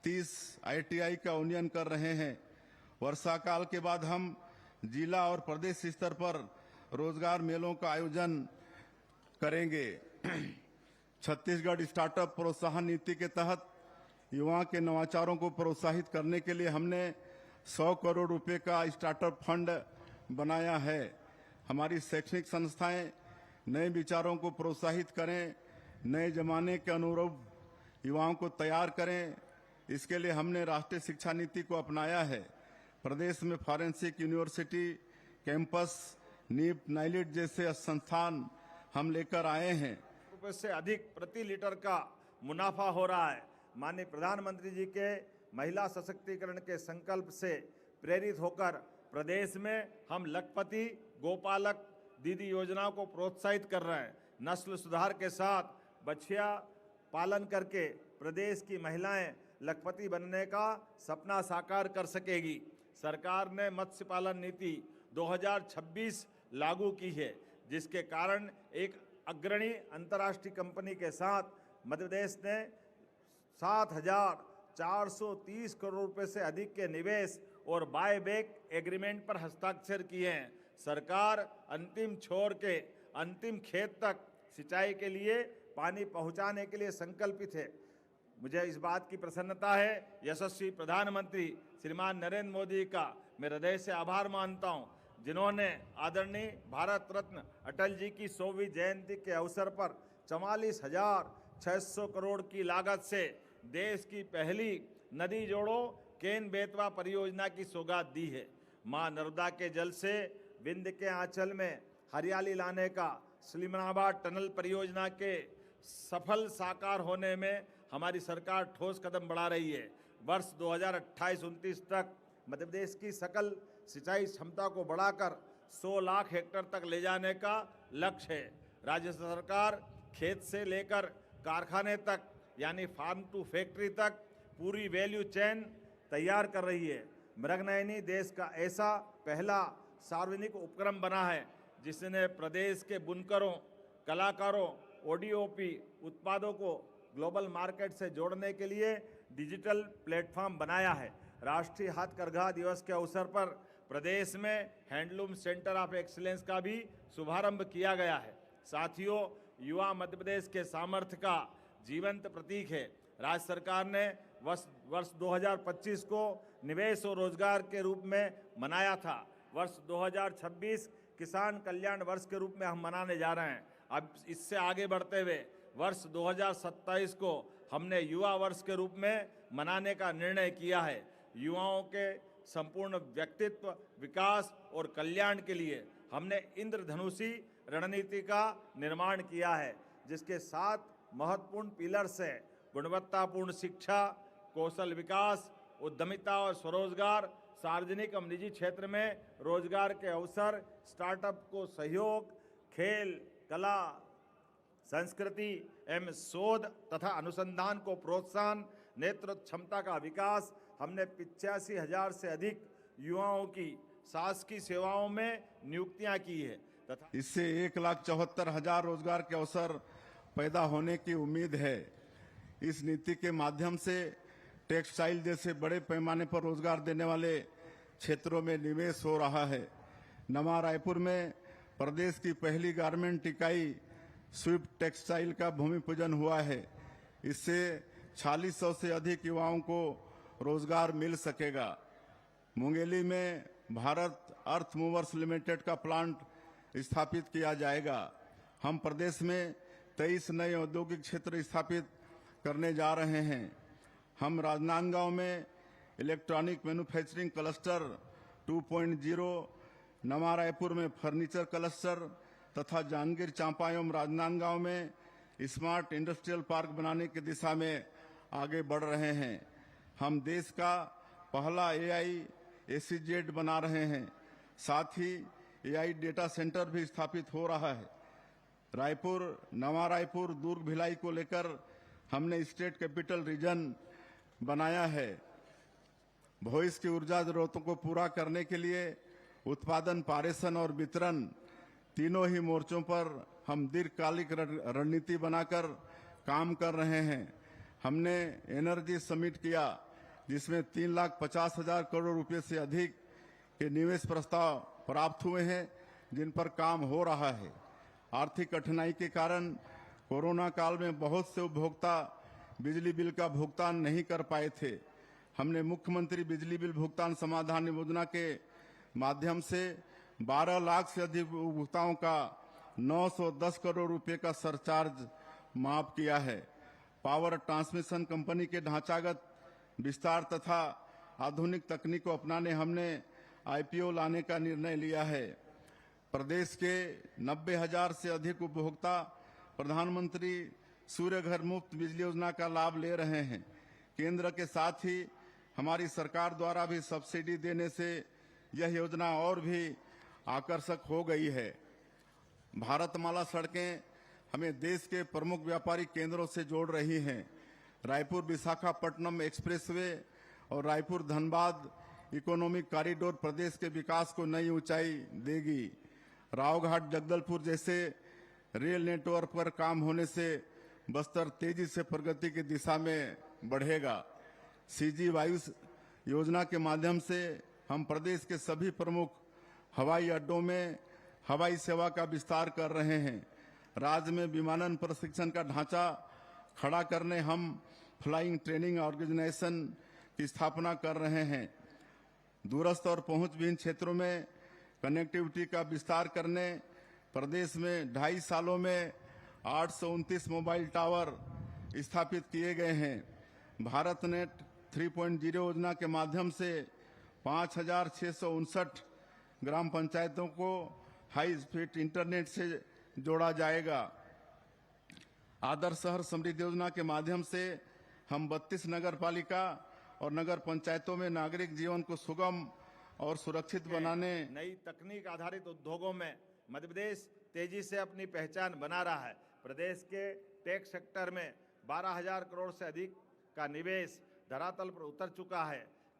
30 ITI का उन्नयन कर रहे हैं। वर्षा काल के बाद हम जिला और प्रदेश स्तर पर रोजगार मेलों का आयोजन करेंगे। छत्तीसगढ़ स्टार्टअप प्रोत्साहन नीति के तहत युवा के नवाचारों को प्रोत्साहित करने के लिए हमने 100 करोड़ रुपए का स्टार्टअप फंड बनाया है। हमारी शैक्षणिक संस्थाएं नए विचारों को प्रोत्साहित करें, नए जमाने के अनुरूप युवाओं को तैयार करें। इसके लिए हमने राष्ट्रीय शिक्षा नीति को अपनाया है। प्रदेश में फॉरेंसिक यूनिवर्सिटी, कैंपस, नीप, नाइलिट जैसे संस्थान हम लेकर आए हैं। रुपए से अधिक प्रति लीटर का मुनाफा हो रहा है। माननीय प्रधानमंत्री जी के महिला सशक्तिकरण के संकल्प से प्रेरित होकर प्रदेश में हम लखपति गोपालक दीदी योजनाओं को प्रोत्साहित कर रहे हैं। नस्ल सुधार के साथ बछिया पालन करके प्रदेश की महिलाएं लखपति बनने का सपना साकार कर सकेगी। सरकार ने मत्स्य पालन नीति 2026 लागू की है, जिसके कारण एक अग्रणी अंतर्राष्ट्रीय कंपनी के साथ मध्य प्रदेश ने 7,430 करोड़ रुपए से अधिक के निवेश और बायबैक एग्रीमेंट पर हस्ताक्षर किए हैं। सरकार अंतिम छोर के अंतिम खेत तक सिंचाई के लिए पानी पहुंचाने के लिए संकल्पित है। मुझे इस बात की प्रसन्नता है, यशस्वी प्रधानमंत्री श्रीमान नरेंद्र मोदी का मैं हृदय से आभार मानता हूं, जिन्होंने आदरणीय भारत रत्न अटल जी की 100वीं जयंती के अवसर पर 44,600 करोड़ की लागत से देश की पहली नदी जोड़ो केन बेतवा परियोजना की सौगात दी है। मां नर्मदा के जल से विंध्य के आंचल में हरियाली लाने का स्लिमनाबाद टनल परियोजना के सफल साकार होने में हमारी सरकार ठोस कदम बढ़ा रही है। वर्ष 2028-29 तक मध्य प्रदेश की सकल सिंचाई क्षमता को बढ़ाकर 100 लाख हेक्टेयर तक ले जाने का लक्ष्य है। राज्य सरकार खेत से लेकर कारखाने तक यानी फार्म टू फैक्ट्री तक पूरी वैल्यू चेन तैयार कर रही है। मृगनयनी देश का ऐसा पहला सार्वजनिक उपक्रम बना है जिसने प्रदेश के बुनकरों, कलाकारों, ओडीओपी उत्पादों को ग्लोबल मार्केट से जोड़ने के लिए डिजिटल प्लेटफॉर्म बनाया है। राष्ट्रीय हथकरघा दिवस के अवसर पर प्रदेश में हैंडलूम सेंटर ऑफ एक्सीलेंस का भी शुभारंभ किया गया है। साथियों, युवा मध्य प्रदेश के सामर्थ्य का जीवंत प्रतीक है। राज्य सरकार ने वर्ष 2025 को निवेश और रोजगार के रूप में मनाया था। वर्ष 2026 किसान कल्याण वर्ष के रूप में हम मनाने जा रहे हैं। अब इससे आगे बढ़ते हुए वर्ष 2027 को हमने युवा वर्ष के रूप में मनाने का निर्णय किया है। युवाओं के संपूर्ण व्यक्तित्व विकास और कल्याण के लिए हमने इंद्रधनुषी रणनीति का निर्माण किया है, जिसके 7 महत्वपूर्ण पिलर्स हैं: गुणवत्तापूर्ण शिक्षा, कौशल विकास, उद्यमिता और स्वरोजगार, सार्वजनिक एवं निजी क्षेत्र में रोजगार के अवसर, स्टार्टअप को सहयोग, खेल, कला, संस्कृति एवं शोध तथा अनुसंधान को प्रोत्साहन, नेतृत्व क्षमता का विकास। हमने 85,000 से अधिक युवाओं की शासकीय सेवाओं में नियुक्तियां की है तथा इससे 1,74,000 रोजगार के अवसर पैदा होने की उम्मीद है। इस नीति के माध्यम से टेक्सटाइल जैसे बड़े पैमाने पर रोजगार देने वाले क्षेत्रों में निवेश हो रहा है। नवा रायपुर में प्रदेश की पहली गारमेंट इकाई स्विफ्ट टेक्सटाइल का भूमि पूजन हुआ है। इससे 4600 से अधिक युवाओं को रोजगार मिल सकेगा। मुंगेली में भारत अर्थ मूवर्स लिमिटेड का प्लांट स्थापित किया जाएगा। हम प्रदेश में 23 नए औद्योगिक क्षेत्र स्थापित करने जा रहे हैं। हम राजनांदगांव में इलेक्ट्रॉनिक मैन्युफैक्चरिंग क्लस्टर 2.0, नवा रायपुर में फर्नीचर क्लस्टर तथा जांजगीर चांपा एवं राजनांदगांव में स्मार्ट इंडस्ट्रियल पार्क बनाने की दिशा में आगे बढ़ रहे हैं। हम देश का पहला AI SEZ बना रहे हैं। साथ ही AI डेटा सेंटर भी स्थापित हो रहा है। रायपुर, नवा रायपुर, दुर्ग, भिलाई को लेकर हमने स्टेट कैपिटल रीजन बनाया है। भविष्य की ऊर्जा जरूरतों को पूरा करने के लिए उत्पादन, पारेषण और वितरण तीनों ही मोर्चों पर हम दीर्घकालिक रणनीति बनाकर काम कर रहे हैं। हमने एनर्जी समिट किया, जिसमें 3,50,000 करोड़ रुपए से अधिक के निवेश प्रस्ताव प्राप्त हुए हैं, जिन पर काम हो रहा है। आर्थिक कठिनाई के कारण कोरोना काल में बहुत से उपभोक्ता बिजली बिल का भुगतान नहीं कर पाए थे। हमने मुख्यमंत्री बिजली बिल भुगतान समाधान योजना के माध्यम से 12 लाख से अधिक उपभोक्ताओं का 910 करोड़ रुपए का सरचार्ज माफ किया है। पावर ट्रांसमिशन कंपनी के ढांचागत विस्तार तथा आधुनिक तकनीक को अपनाने हमने IPO लाने का निर्णय लिया है। प्रदेश के 90,000 से अधिक उपभोक्ता प्रधानमंत्री सूर्य घर मुफ्त बिजली योजना का लाभ ले रहे हैं। केंद्र के साथ ही हमारी सरकार द्वारा भी सब्सिडी देने से यह योजना और भी आकर्षक हो गई है। भारतमाला सड़कें हमें देश के प्रमुख व्यापारिक केंद्रों से जोड़ रही हैं। रायपुर विशाखापट्टनम एक्सप्रेसवे और रायपुर धनबाद इकोनॉमिक कॉरिडोर प्रदेश के विकास को नई ऊंचाई देगी। रावघाट जगदलपुर जैसे रेल नेटवर्क पर काम होने से बस्तर तेजी से प्रगति की दिशा में बढ़ेगा। CG वायु योजना के माध्यम से हम प्रदेश के सभी प्रमुख हवाई अड्डों में हवाई सेवा का विस्तार कर रहे हैं। राज्य में विमानन प्रशिक्षण का ढांचा खड़ा करने हम फ्लाइंग ट्रेनिंग ऑर्गेनाइजेशन की स्थापना कर रहे हैं। दूरस्थ और पहुंचविहीन क्षेत्रों में कनेक्टिविटी का विस्तार करने प्रदेश में 2.5 सालों में 829 मोबाइल टावर स्थापित किए गए हैं। भारत नेट 3.0 योजना के माध्यम से 5,659 ग्राम पंचायतों को हाई स्पीड इंटरनेट से जोड़ा जाएगा। आदर्श शहर समृद्धि योजना के माध्यम से हम 32 नगर पालिका और नगर पंचायतों में नागरिक जीवन को सुगम और सुरक्षित बनाने नई तकनीक आधारित उद्योगों में मध्य प्रदेश तेजी से अपनी पहचान बना रहा है। प्रदेश के टेक सेक्टर में 12,000 करोड़ से अधिक का निवेश धरातल पर उतर चुका है।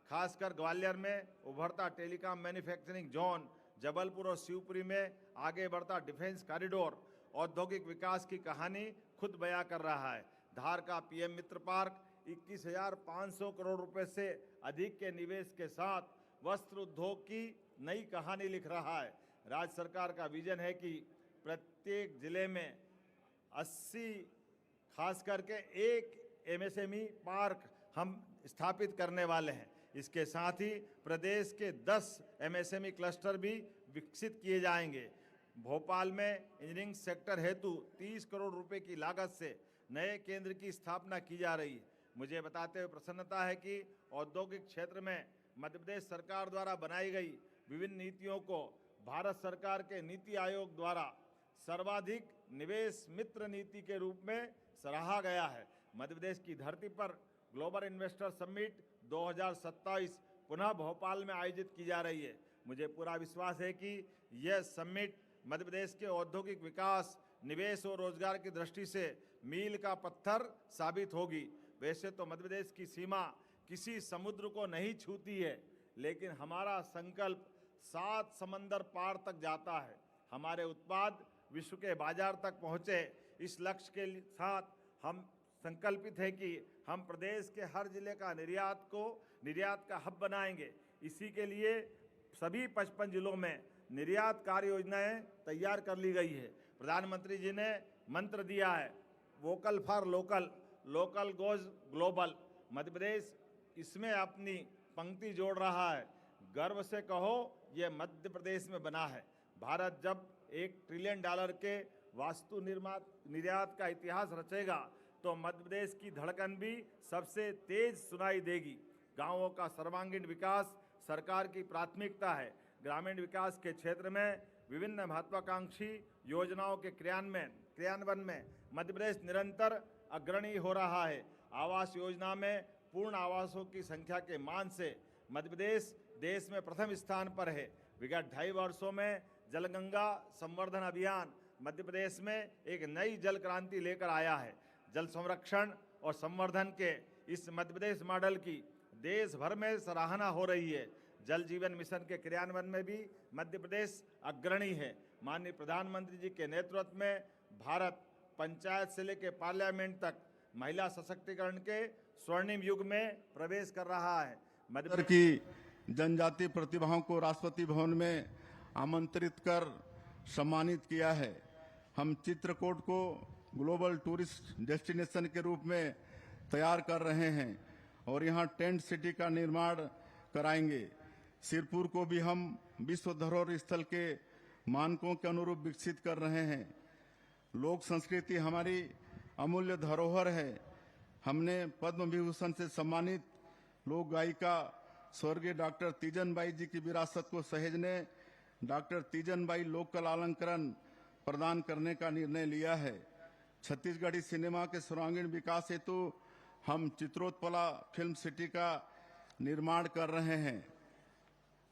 खासकर ग्वालियर में उभरता टेलीकॉम मैन्युफैक्चरिंग जोन, जबलपुर और शिवपुरी में आगे बढ़ता डिफेंस कॉरिडोर औद्योगिक विकास की कहानी खुद बयां कर रहा है। धार का PM मित्र पार्क 21,500 करोड़ रुपए से अधिक के निवेश के साथ वस्त्र उद्योग की नई कहानी लिख रहा है। राज्य सरकार का विजन है कि प्रत्येक जिले में 80 खास करके एक MSME पार्क हम स्थापित करने वाले हैं। इसके साथ ही प्रदेश के 10 MSME क्लस्टर भी विकसित किए जाएंगे। भोपाल में इंजीनियरिंग सेक्टर हेतु 30 करोड़ रुपए की लागत से नए केंद्र की स्थापना की जा रही है। मुझे बताते हुए प्रसन्नता है कि औद्योगिक क्षेत्र में मध्य प्रदेश सरकार द्वारा बनाई गई विभिन्न नीतियों को भारत सरकार के नीति आयोग द्वारा सर्वाधिक निवेश मित्र नीति के रूप में सराहा गया है। मध्य प्रदेश की धरती पर ग्लोबल इन्वेस्टर समिट 2027 पुनः भोपाल में आयोजित की जा रही है। मुझे पूरा विश्वास है कि यह समिट मध्य प्रदेश के औद्योगिक विकास, निवेश और रोजगार की दृष्टि से मील का पत्थर साबित होगी। वैसे तो मध्य प्रदेश की सीमा किसी समुद्र को नहीं छूती है, लेकिन हमारा संकल्प 7 समंदर पार तक जाता है। हमारे उत्पाद विश्व के बाजार तक पहुँचे, इस लक्ष्य के साथ हम संकल्पित है कि हम प्रदेश के हर जिले का निर्यात का हब बनाएंगे। इसी के लिए सभी 55 जिलों में निर्यात कार्य योजनाएं तैयार कर ली गई है। प्रधानमंत्री जी ने मंत्र दिया है, vocal for local, local goes global. Madhya Pradesh इसमें अपनी पंक्ति जोड़ रहा है। गर्व से कहो, ये मध्य प्रदेश में बना है। भारत जब $1 ट्रिलियन के वास्तु निर्यात का इतिहास रचेगा तो मध्य प्रदेश की धड़कन भी सबसे तेज सुनाई देगी। गांवों का सर्वांगीण विकास सरकार की प्राथमिकता है। ग्रामीण विकास के क्षेत्र में विभिन्न महत्वाकांक्षी योजनाओं के क्रियान्वयन में मध्य प्रदेश निरंतर अग्रणी हो रहा है। आवास योजना में पूर्ण आवासों की संख्या के मान से मध्य प्रदेश देश में प्रथम स्थान पर है। विगत 2.5 वर्षों में जलगंगा संवर्धन अभियान मध्य प्रदेश में एक नई जल क्रांति लेकर आया है। जल संरक्षण और संवर्धन के इस मध्य प्रदेश मॉडल की देश भर में सराहना हो रही है। जल जीवन मिशन के क्रियान्वयन में भी मध्य प्रदेश अग्रणी है। माननीय प्रधानमंत्री जी के नेतृत्व में भारत पंचायत से लेकर पार्लियामेंट तक महिला सशक्तिकरण के स्वर्णिम युग में प्रवेश कर रहा है। मध्य की जनजातीय प्रतिभाओं को राष्ट्रपति भवन में आमंत्रित कर सम्मानित किया है। हम चित्रकूट को ग्लोबल टूरिस्ट डेस्टिनेशन के रूप में तैयार कर रहे हैं और यहां टेंट सिटी का निर्माण कराएंगे। सिरपुर को भी हम विश्व धरोहर स्थल के मानकों के अनुरूप विकसित कर रहे हैं। लोक संस्कृति हमारी अमूल्य धरोहर है। हमने पद्म विभूषण से सम्मानित लोक गायिका स्वर्गीय डॉक्टर तीजन बाई जी की विरासत को सहेजने डॉक्टर तीजन बाई लोक कला अलंकरण प्रदान करने का निर्णय लिया है। छत्तीसगढ़ी सिनेमा के सर्वांगीण विकास हेतु हम चित्रोत्पला फिल्म सिटी का निर्माण कर रहे हैं।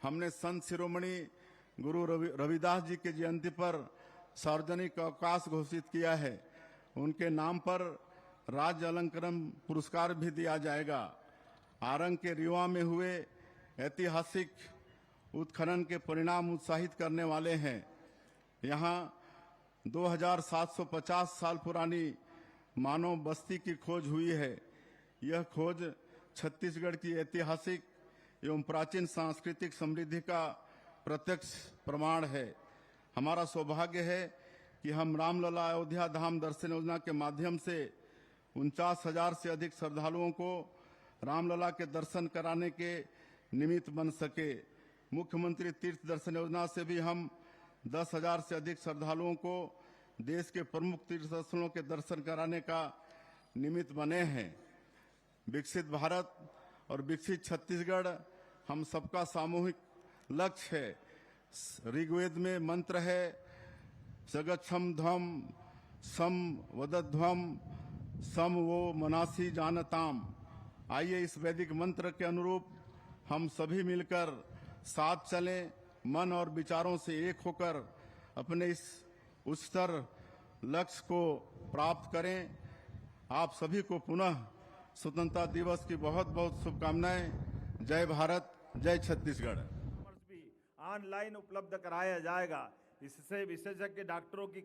हमने संत शिरोमणि गुरु रविदास जी के जयंती पर सार्वजनिक अवकाश घोषित किया है। उनके नाम पर राज्य अलंकरण पुरस्कार भी दिया जाएगा। आरंग के रीवा में हुए ऐतिहासिक उत्खनन के परिणाम उत्साहित करने वाले हैं। यहाँ 2750 साल पुरानी मानव बस्ती की खोज हुई है। यह खोज छत्तीसगढ़ की ऐतिहासिक एवं प्राचीन सांस्कृतिक समृद्धि का प्रत्यक्ष प्रमाण है। हमारा सौभाग्य है कि हम रामलला अयोध्या धाम दर्शन योजना के माध्यम से 49,000 से अधिक श्रद्धालुओं को रामलला के दर्शन कराने के निमित्त बन सके। मुख्यमंत्री तीर्थ दर्शन योजना से भी हम 10,000 से अधिक श्रद्धालुओं को देश के प्रमुख तीर्थ स्थलों के दर्शन कराने का निमित्त बने हैं। विकसित भारत और विकसित छत्तीसगढ़ हम सबका सामूहिक लक्ष्य है। ऋग्वेद में मंत्र है सगच्छम ध्वम सम वदध्वम सम वो मनासी जानताम। आइए इस वैदिक मंत्र के अनुरूप हम सभी मिलकर साथ चलें, मन और विचारों से एक होकर अपने इस उच्चतर लक्ष्य को प्राप्त करें। आप सभी को पुनः स्वतंत्रता दिवस की बहुत बहुत शुभकामनाएं। जय भारत, जय छत्तीसगढ़। भी ऑनलाइन उपलब्ध कराया जाएगा। इससे विशेषज्ञ डॉक्टरों की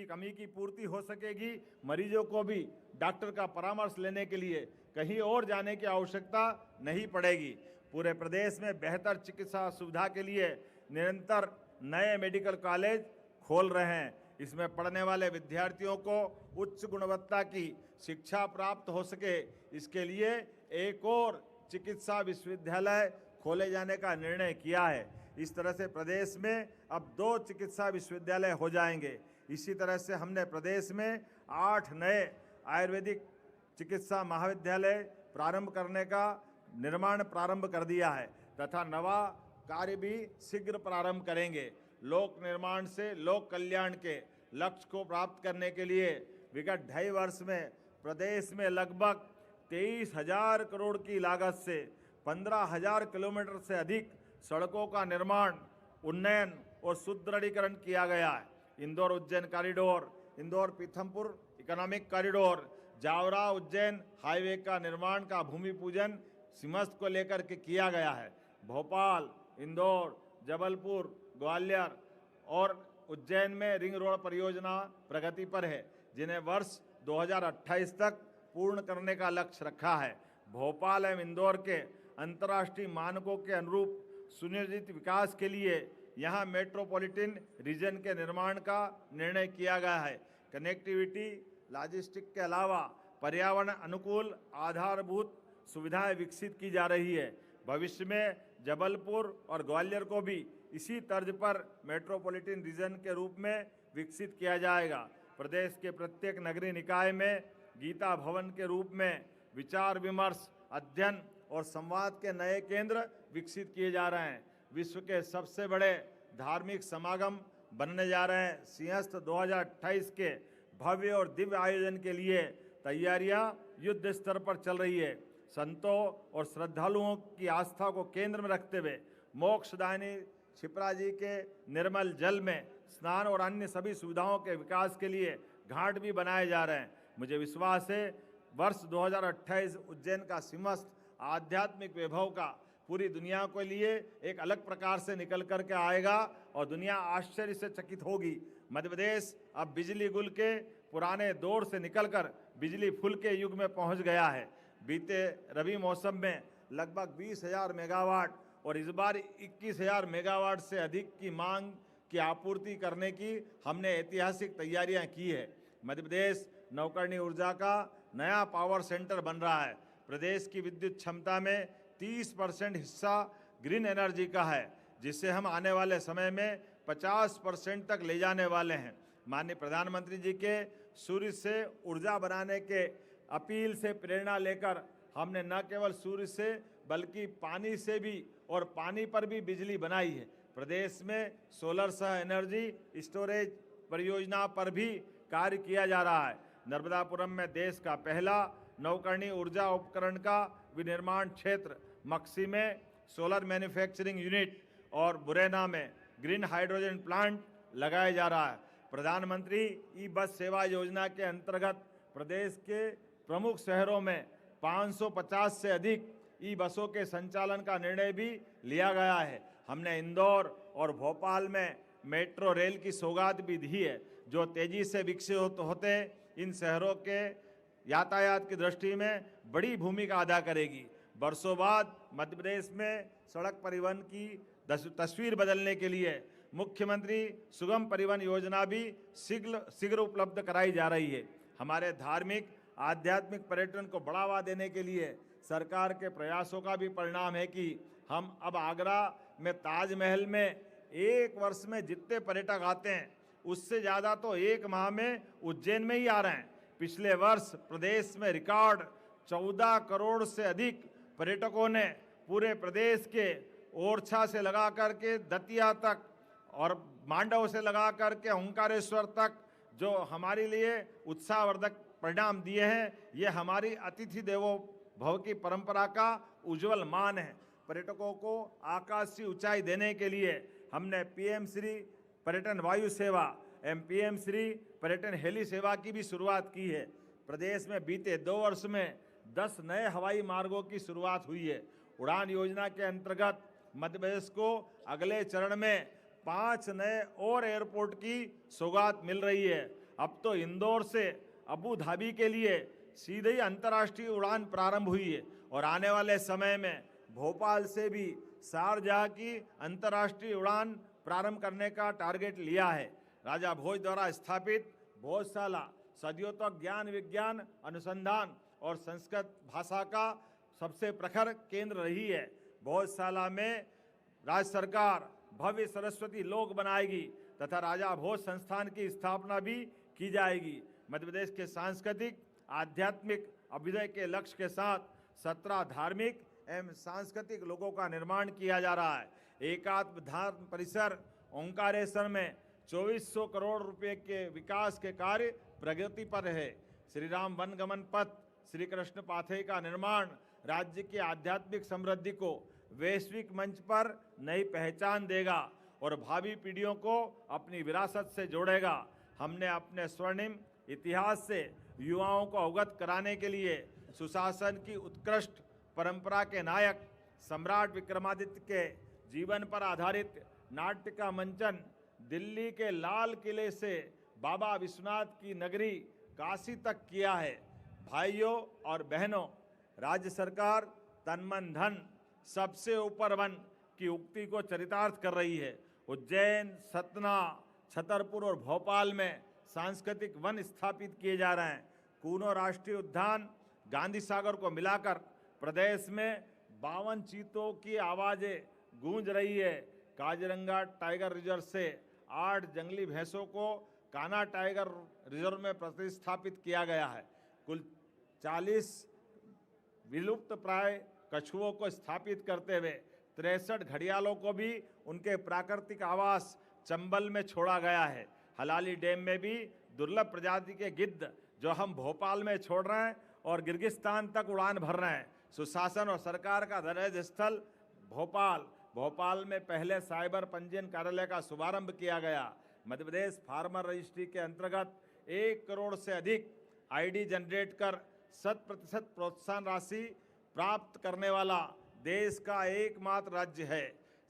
कमी की पूर्ति हो सकेगी। मरीजों को भी डॉक्टर का परामर्श लेने के लिए कहीं और जाने की आवश्यकता नहीं पड़ेगी। पूरे प्रदेश में बेहतर चिकित्सा सुविधा के लिए निरंतर नए मेडिकल कॉलेज खोल रहे हैं। इसमें पढ़ने वाले विद्यार्थियों को उच्च गुणवत्ता की शिक्षा प्राप्त हो सके, इसके लिए एक और चिकित्सा विश्वविद्यालय खोले जाने का निर्णय किया है। इस तरह से प्रदेश में अब 2 चिकित्सा विश्वविद्यालय हो जाएंगे। इसी तरह से हमने प्रदेश में 8 नए आयुर्वेदिक चिकित्सा महाविद्यालय प्रारंभ करने का निर्माण प्रारंभ कर दिया है तथा नवा कार्य भी शीघ्र प्रारंभ करेंगे। लोक निर्माण से लोक कल्याण के लक्ष्य को प्राप्त करने के लिए विगत 2.5 वर्ष में प्रदेश में लगभग 23,000 करोड़ की लागत से 15,000 किलोमीटर से अधिक सड़कों का निर्माण, उन्नयन और सुदृढ़ीकरण किया गया है। Indore Ujjain corridor, Indore Pithampur economic corridor, Jaora Ujjain highway का निर्माण का भूमि पूजन सिमस्त को लेकर के किया गया है। भोपाल, इंदौर, जबलपुर, ग्वालियर और उज्जैन में रिंग रोड परियोजना प्रगति पर है, जिन्हें वर्ष 2028 तक पूर्ण करने का लक्ष्य रखा है। भोपाल एवं इंदौर के अंतर्राष्ट्रीय मानकों के अनुरूप सुनियोजित विकास के लिए यहाँ मेट्रोपॉलिटन रीजन के निर्माण का निर्णय किया गया है। कनेक्टिविटी, लॉजिस्टिक के अलावा पर्यावरण अनुकूल आधारभूत सुविधाएं विकसित की जा रही है। भविष्य में जबलपुर और ग्वालियर को भी इसी तर्ज पर मेट्रोपॉलिटन रीजन के रूप में विकसित किया जाएगा। प्रदेश के प्रत्येक नगरीय निकाय में गीता भवन के रूप में विचार विमर्श, अध्ययन और संवाद के नए केंद्र विकसित किए जा रहे हैं। विश्व के सबसे बड़े धार्मिक समागम बनने जा रहे हैं। सिंहस्थ 2028 के भव्य और दिव्य आयोजन के लिए तैयारियां युद्ध स्तर पर चल रही है। संतों और श्रद्धालुओं की आस्था को केंद्र में रखते हुए मोक्षदायिनी क्षिप्रा जी के निर्मल जल में स्नान और अन्य सभी सुविधाओं के विकास के लिए घाट भी बनाए जा रहे हैं। मुझे विश्वास है वर्ष 2028 उज्जैन का सिंहस्थ आध्यात्मिक वैभव का पूरी दुनिया के लिए एक अलग प्रकार से निकल करके आएगा और दुनिया आश्चर्य से चकित होगी। मध्य प्रदेश अब बिजली गुल के पुराने दौर से निकलकर बिजली फुल के युग में पहुंच गया है। बीते रबी मौसम में लगभग 20,000 मेगावाट और इस बार 21,000 मेगावाट से अधिक की मांग की आपूर्ति करने की हमने ऐतिहासिक तैयारियां की है। मध्य प्रदेश नवकरणीय ऊर्जा का नया पावर सेंटर बन रहा है। प्रदेश की विद्युत क्षमता में 30% हिस्सा ग्रीन एनर्जी का है, जिससे हम आने वाले समय में 50% तक ले जाने वाले हैं। माननीय प्रधानमंत्री जी के सूर्य से ऊर्जा बनाने के अपील से प्रेरणा लेकर हमने न केवल सूर्य से बल्कि पानी से भी और पानी पर भी बिजली बनाई है। प्रदेश में सोलर सह एनर्जी स्टोरेज परियोजना पर भी कार्य किया जा रहा है। नर्मदापुरम में देश का पहला नवकरणीय ऊर्जा उपकरण का विनिर्माण क्षेत्र, मक्सी में सोलर मैन्युफैक्चरिंग यूनिट और बुरैना में ग्रीन हाइड्रोजन प्लांट लगाया जा रहा है। प्रधानमंत्री ई बस सेवा योजना के अंतर्गत प्रदेश के प्रमुख शहरों में 550 से अधिक ई बसों के संचालन का निर्णय भी लिया गया है। हमने इंदौर और भोपाल में मेट्रो रेल की सौगात भी दी है, जो तेजी से विकसित होते इन शहरों के यातायात की दृष्टि में बड़ी भूमिका अदा करेगी। वर्षों बाद मध्य प्रदेश में सड़क परिवहन की तस्वीर बदलने के लिए मुख्यमंत्री सुगम परिवहन योजना भी शीघ्र उपलब्ध कराई जा रही है। हमारे धार्मिक आध्यात्मिक पर्यटन को बढ़ावा देने के लिए सरकार के प्रयासों का भी परिणाम है कि हम अब आगरा में ताजमहल में एक वर्ष में जितने पर्यटक आते हैं उससे ज़्यादा तो एक माह में उज्जैन में ही आ रहे हैं। पिछले वर्ष प्रदेश में रिकॉर्ड 14 करोड़ से अधिक पर्यटकों ने पूरे प्रदेश के ओरछा से लगा करके दतिया तक और मांडव से लगा करके ओंकारेश्वर तक जो हमारे लिए उत्साहवर्धक परिणाम दिए हैं, ये हमारी अतिथि देवो भव की परंपरा का उज्जवल मान है। पर्यटकों को आकाशीय ऊंचाई देने के लिए हमने पीएम श्री पर्यटन वायु सेवा एवं पीएम श्री पर्यटन हेली सेवा की भी शुरुआत की है। प्रदेश में बीते 2 वर्ष में 10 नए हवाई मार्गों की शुरुआत हुई है। उड़ान योजना के अंतर्गत मध्य प्रदेश को अगले चरण में 5 नए और एयरपोर्ट की सौगात मिल रही है। अब तो इंदौर से अबू धाबी के लिए सीधे ही अंतर्राष्ट्रीय उड़ान प्रारंभ हुई है और आने वाले समय में भोपाल से भी शारजाह की अंतर्राष्ट्रीय उड़ान प्रारंभ करने का टारगेट लिया है। राजा भोज द्वारा स्थापित भोजशाला सदियों तक ज्ञान विज्ञान अनुसंधान और संस्कृत भाषा का सबसे प्रखर केंद्र रही है। भोजशाला में राज्य सरकार भव्य सरस्वती लोक बनाएगी तथा राजा भोज संस्थान की स्थापना भी की जाएगी। मध्य प्रदेश के सांस्कृतिक आध्यात्मिक अभ्युदय के लक्ष्य के साथ 17 धार्मिक एवं सांस्कृतिक लोगों का निर्माण किया जा रहा है। एकात्म धर्म परिसर ओंकारेश्वर में 2400 करोड़ रुपए के विकास के कार्य प्रगति पर है। श्री राम वनगमन पथ श्री कृष्ण पाथेय का निर्माण राज्य की आध्यात्मिक समृद्धि को वैश्विक मंच पर नई पहचान देगा और भावी पीढ़ियों को अपनी विरासत से जोड़ेगा। हमने अपने स्वर्णिम इतिहास से युवाओं को अवगत कराने के लिए सुशासन की उत्कृष्ट परंपरा के नायक सम्राट विक्रमादित्य के जीवन पर आधारित नाट्य का मंचन दिल्ली के लाल किले से बाबा विश्वनाथ की नगरी काशी तक किया है। भाइयों और बहनों, राज्य सरकार तन मन धन सबसे ऊपर वन की उक्ति को चरितार्थ कर रही है। उज्जैन, सतना, छतरपुर और भोपाल में सांस्कृतिक वन स्थापित किए जा रहे हैं। कूनो राष्ट्रीय उद्यान, गांधी सागर को मिलाकर प्रदेश में 52 चीतों की आवाजें गूंज रही है। काजीरंगा टाइगर रिजर्व से 8 जंगली भैंसों को कान्हा टाइगर रिजर्व में प्रतिस्थापित किया गया है। कुल 40 विलुप्त प्राय कछुओं को स्थापित करते हुए 63 घड़ियालों को भी उनके प्राकृतिक आवास चंबल में छोड़ा गया है। हलाली डैम में भी दुर्लभ प्रजाति के गिद्ध जो हम भोपाल में छोड़ रहे हैं और गिर्गिस्तान तक उड़ान भर रहे हैं। सुशासन और सरकार का हृदय स्थल भोपाल में पहले साइबर पंजीयन कार्यालय का शुभारंभ किया गया। मध्य प्रदेश फार्मर रजिस्ट्री के अंतर्गत 1 करोड़ से अधिक आईडी जनरेट कर 100% प्रोत्साहन राशि प्राप्त करने वाला देश का एकमात्र राज्य है।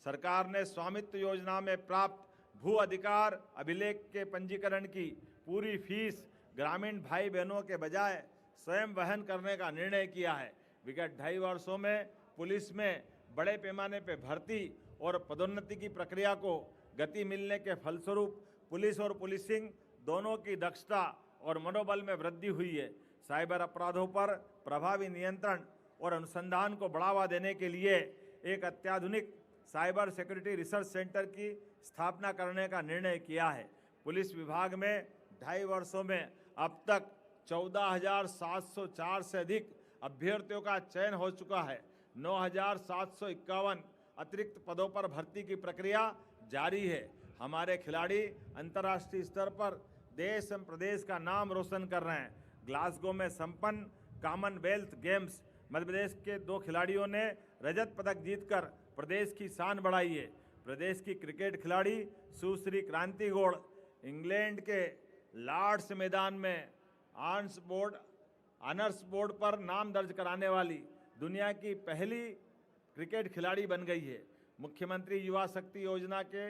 सरकार ने स्वामित्व योजना में प्राप्त भू अधिकार अभिलेख के पंजीकरण की पूरी फीस ग्रामीण भाई बहनों के बजाय स्वयं वहन करने का निर्णय किया है। विगत 2.5 वर्षों में पुलिस में बड़े पैमाने पर भर्ती और पदोन्नति की प्रक्रिया को गति मिलने के फलस्वरूप पुलिस और पुलिसिंग दोनों की दक्षता और मनोबल में वृद्धि हुई है। साइबर अपराधों पर प्रभावी नियंत्रण और अनुसंधान को बढ़ावा देने के लिए एक अत्याधुनिक साइबर सिक्योरिटी रिसर्च सेंटर की स्थापना करने का निर्णय किया है। पुलिस विभाग में 2.5 वर्षों में अब तक 14,704 से अधिक अभ्यर्थियों का चयन हो चुका है। 9,751 अतिरिक्त पदों पर भर्ती की प्रक्रिया जारी है। हमारे खिलाड़ी अंतर्राष्ट्रीय स्तर पर देश एवं प्रदेश का नाम रोशन कर रहे हैं। ग्लासगो में संपन्न कॉमनवेल्थ गेम्स मध्य प्रदेश के 2 खिलाड़ियों ने रजत पदक जीतकर प्रदेश की शान बढ़ाई है। प्रदेश की क्रिकेट खिलाड़ी सुश्री क्रांति गौड़ इंग्लैंड के लॉर्ड्स मैदान में ऑनर्स बोर्ड पर नाम दर्ज कराने वाली दुनिया की पहली क्रिकेट खिलाड़ी बन गई है। मुख्यमंत्री युवा शक्ति योजना के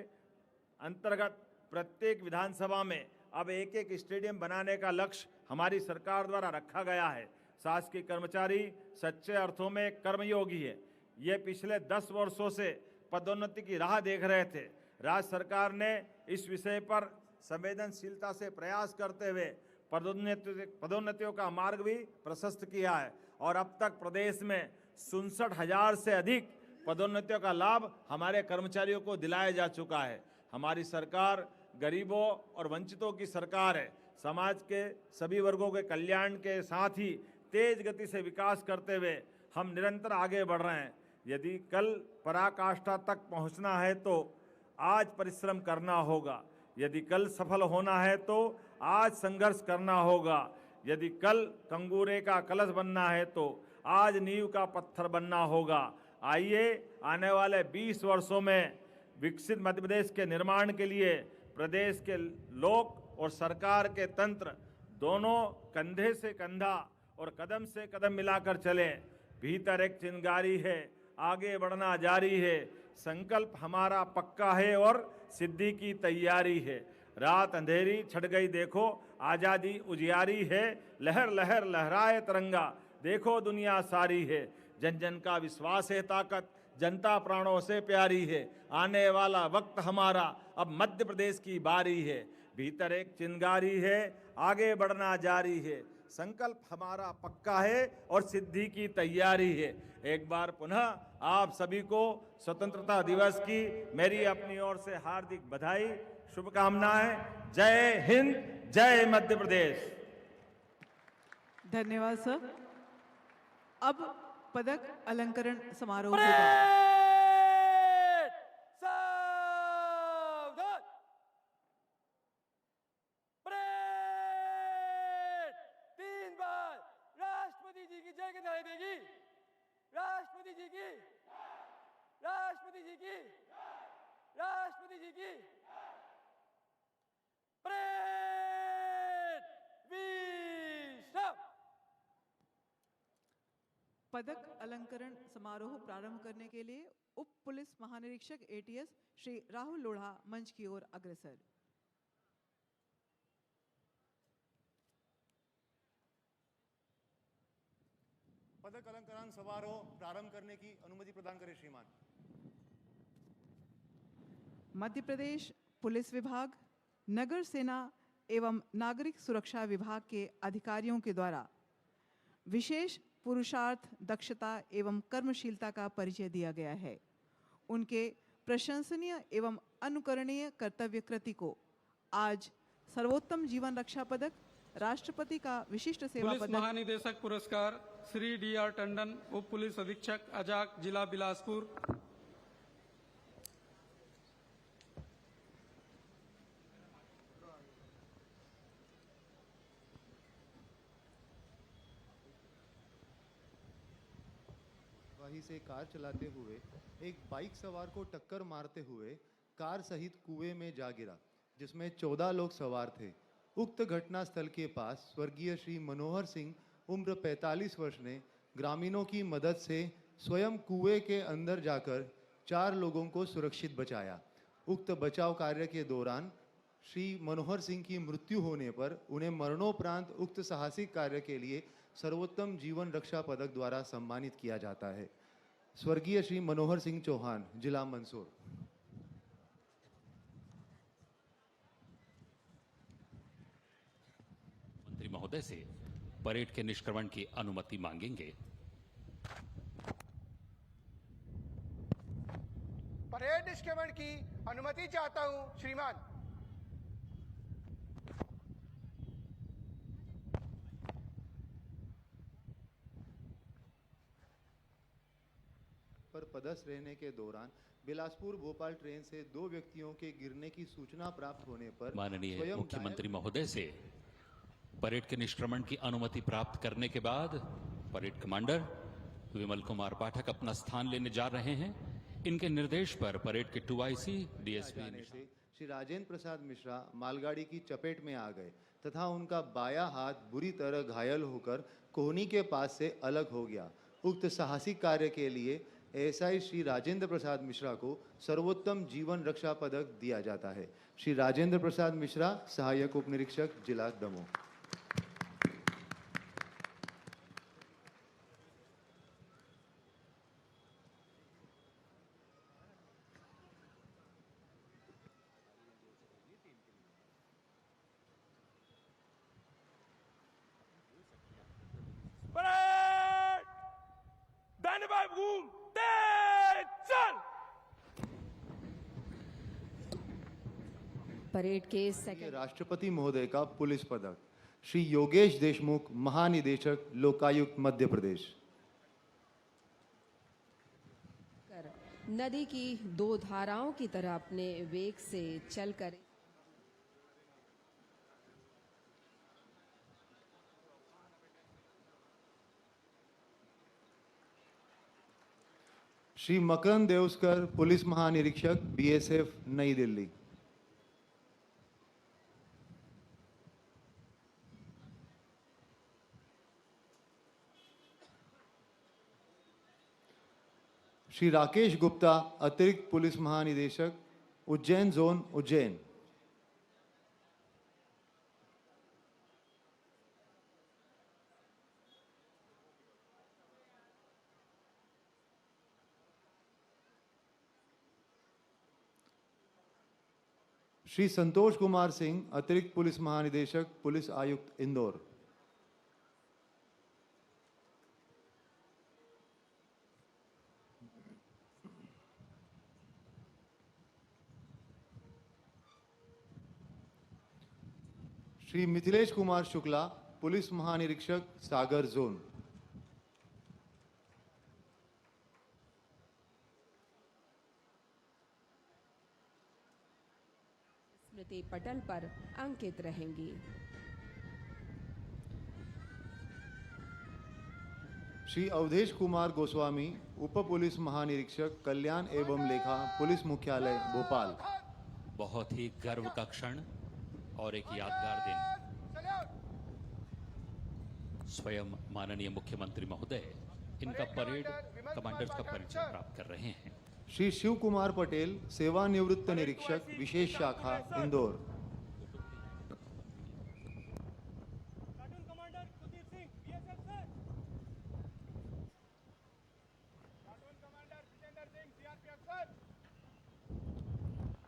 अंतर्गत प्रत्येक विधानसभा में अब एक स्टेडियम बनाने का लक्ष्य हमारी सरकार द्वारा रखा गया है। शासकीय कर्मचारी सच्चे अर्थों में कर्मयोगी है। ये पिछले 10 वर्षों से पदोन्नति की राह देख रहे थे। राज्य सरकार ने इस विषय पर संवेदनशीलता से प्रयास करते हुए पदोन्नतियों का मार्ग भी प्रशस्त किया है और अब तक प्रदेश में 67,000 से अधिक पदोन्नतियों का लाभ हमारे कर्मचारियों को दिलाया जा चुका है। हमारी सरकार गरीबों और वंचितों की सरकार है। समाज के सभी वर्गों के कल्याण के साथ ही तेज गति से विकास करते हुए हम निरंतर आगे बढ़ रहे हैं। यदि कल पराकाष्ठा तक पहुंचना है तो आज परिश्रम करना होगा। यदि कल सफल होना है तो आज संघर्ष करना होगा। यदि कल कंगूरे का कलश बनना है तो आज नींव का पत्थर बनना होगा। आइए आने वाले 20 वर्षों में विकसित मध्य प्रदेश के निर्माण के लिए प्रदेश के लोक और सरकार के तंत्र दोनों कंधे से कंधा और कदम से कदम मिलाकर चलें। भीतर एक चिंगारी है, आगे बढ़ना जारी है। संकल्प हमारा पक्का है और सिद्धि की तैयारी है। रात अंधेरी छट गई देखो, आज़ादी उजियारी है। लहर लहर लहराए तिरंगा, देखो दुनिया सारी है। जन जन का विश्वास है ताकत, जनता प्राणों से प्यारी है। आने वाला वक्त हमारा, अब मध्य प्रदेश की बारी है। भीतर एक चिंगारी है, आगे बढ़ना जारी है। संकल्प हमारा पक्का है और सिद्धि की तैयारी है। एक बार पुनः आप सभी को स्वतंत्रता दिवस की मेरी अपनी ओर से हार्दिक बधाई, शुभकामनाएं। जय हिंद, जय मध्य प्रदेश। धन्यवाद सर। अब पदक अलंकरण समारोह होगा। राष्ट्रपति जी की, राष्ट्रपति जी की, राष्ट्रपति जी की परेड विश्राम। पदक अलंकरण समारोह प्रारंभ करने के लिए उप पुलिस महानिरीक्षक एटीएस श्री राहुल लोढ़ा मंच की ओर अग्रसर। पदक अलंकरण समारोह प्रारंभ करने की अनुमति प्रदान करें श्रीमान। मध्य प्रदेश पुलिस विभाग, नगर सेना एवं नागरिक सुरक्षा विभाग के अधिकारियों के द्वारा विशेष पुरुषार्थ, दक्षता एवं कर्मशीलता का परिचय दिया गया है। उनके प्रशंसनीय एवं अनुकरणीय कर्तव्य कृति को आज सर्वोत्तम जीवन रक्षा पदक, राष्ट्रपति का विशिष्ट सेवा पुलिस पदक, महानिदेशक पुरस्कार श्री DR टंडन, उप पुलिस अधीक्षक अजाक, जिला बिलासपुर। लापरवाही से कार चलाते हुए एक बाइक सवार को टक्कर मारते हुए कार सहित कुएं में जा गिरा, जिसमें 14 लोग सवार थे। उक्त घटना स्थल के पास स्वर्गीय श्री मनोहर सिंह उम्र 45 वर्ष ने ग्रामीणों की मदद से स्वयं कुएं के अंदर जाकर 4 लोगों को सुरक्षित बचाया। उक्त बचाव कार्य के दौरान श्री मनोहर सिंह की मृत्यु होने पर उन्हें मरणोपरांत उक्त साहसिक कार्य के लिए सर्वोत्तम जीवन रक्षा पदक द्वारा सम्मानित किया जाता है। स्वर्गीय श्री मनोहर सिंह चौहान, जिला मंदसौर। मंत्री महोदय से परेड के निष्क्रमण की अनुमति मांगेंगे। परेड निष्क्रमण की अनुमति चाहता हूं श्रीमान। पर पदस्थ रहने के दौरान बिलासपुर भोपाल ट्रेन से 2 व्यक्तियों के गिरने की सूचना प्राप्त होने पर माननीय मुख्यमंत्री महोदय से परेड के निष्क्रमण की अनुमति प्राप्त करने के बाद परेड कमांडर विमल कुमार पाठक अपना स्थान लेने जा रहे हैं। इनके निर्देश पर परेड के 2IC डीएसपी श्री राजेंद्र प्रसाद मिश्रा मालगाड़ी की चपेट में आ गए तथा उनका बायां हाथ बुरी तरह घायल होकर कोहनी के पास से अलग हो गया। उक्त साहसिक कार्य के लिए एएसआई श्री राजेंद्र प्रसाद मिश्रा को सर्वोत्तम जीवन रक्षा पदक दिया जाता है। श्री राजेंद्र प्रसाद मिश्रा, सहायक उप निरीक्षक, जिला दमोह। परेड के सेकंड राष्ट्रपति महोदय का पुलिस पदक श्री योगेश देशमुख, महानिदेशक, लोकायुक्त, मध्य प्रदेश। नदी की 2 धाराओं की तरह अपने वेग से चलकर श्री मकरंद देउस्कर, पुलिस महानिरीक्षक, बीएसएफ, नई दिल्ली। श्री राकेश गुप्ता, अतिरिक्त पुलिस महानिदेशक, उज्जैन जोन, उज्जैन। श्री संतोष कुमार सिंह, अतिरिक्त पुलिस महानिदेशक, पुलिस आयुक्त, इंदौर। श्री मिथिलेश कुमार शुक्ला, पुलिस महानिरीक्षक, सागर जोन। स्मृति पटल पर अंकित रहेंगी। श्री अवधेश कुमार गोस्वामी, उप पुलिस महानिरीक्षक, कल्याण एवं लेखा, पुलिस मुख्यालय, भोपाल। बहुत ही गर्व का क्षण और एक यादगार दिन। स्वयं माननीय मुख्यमंत्री महोदय इनका परेड कमांडर्स का परिचय प्राप्त कर रहे हैं। श्री शिव कुमार पटेल, सेवानिवृत्त निरीक्षक, विशेष शाखा, इंदौर।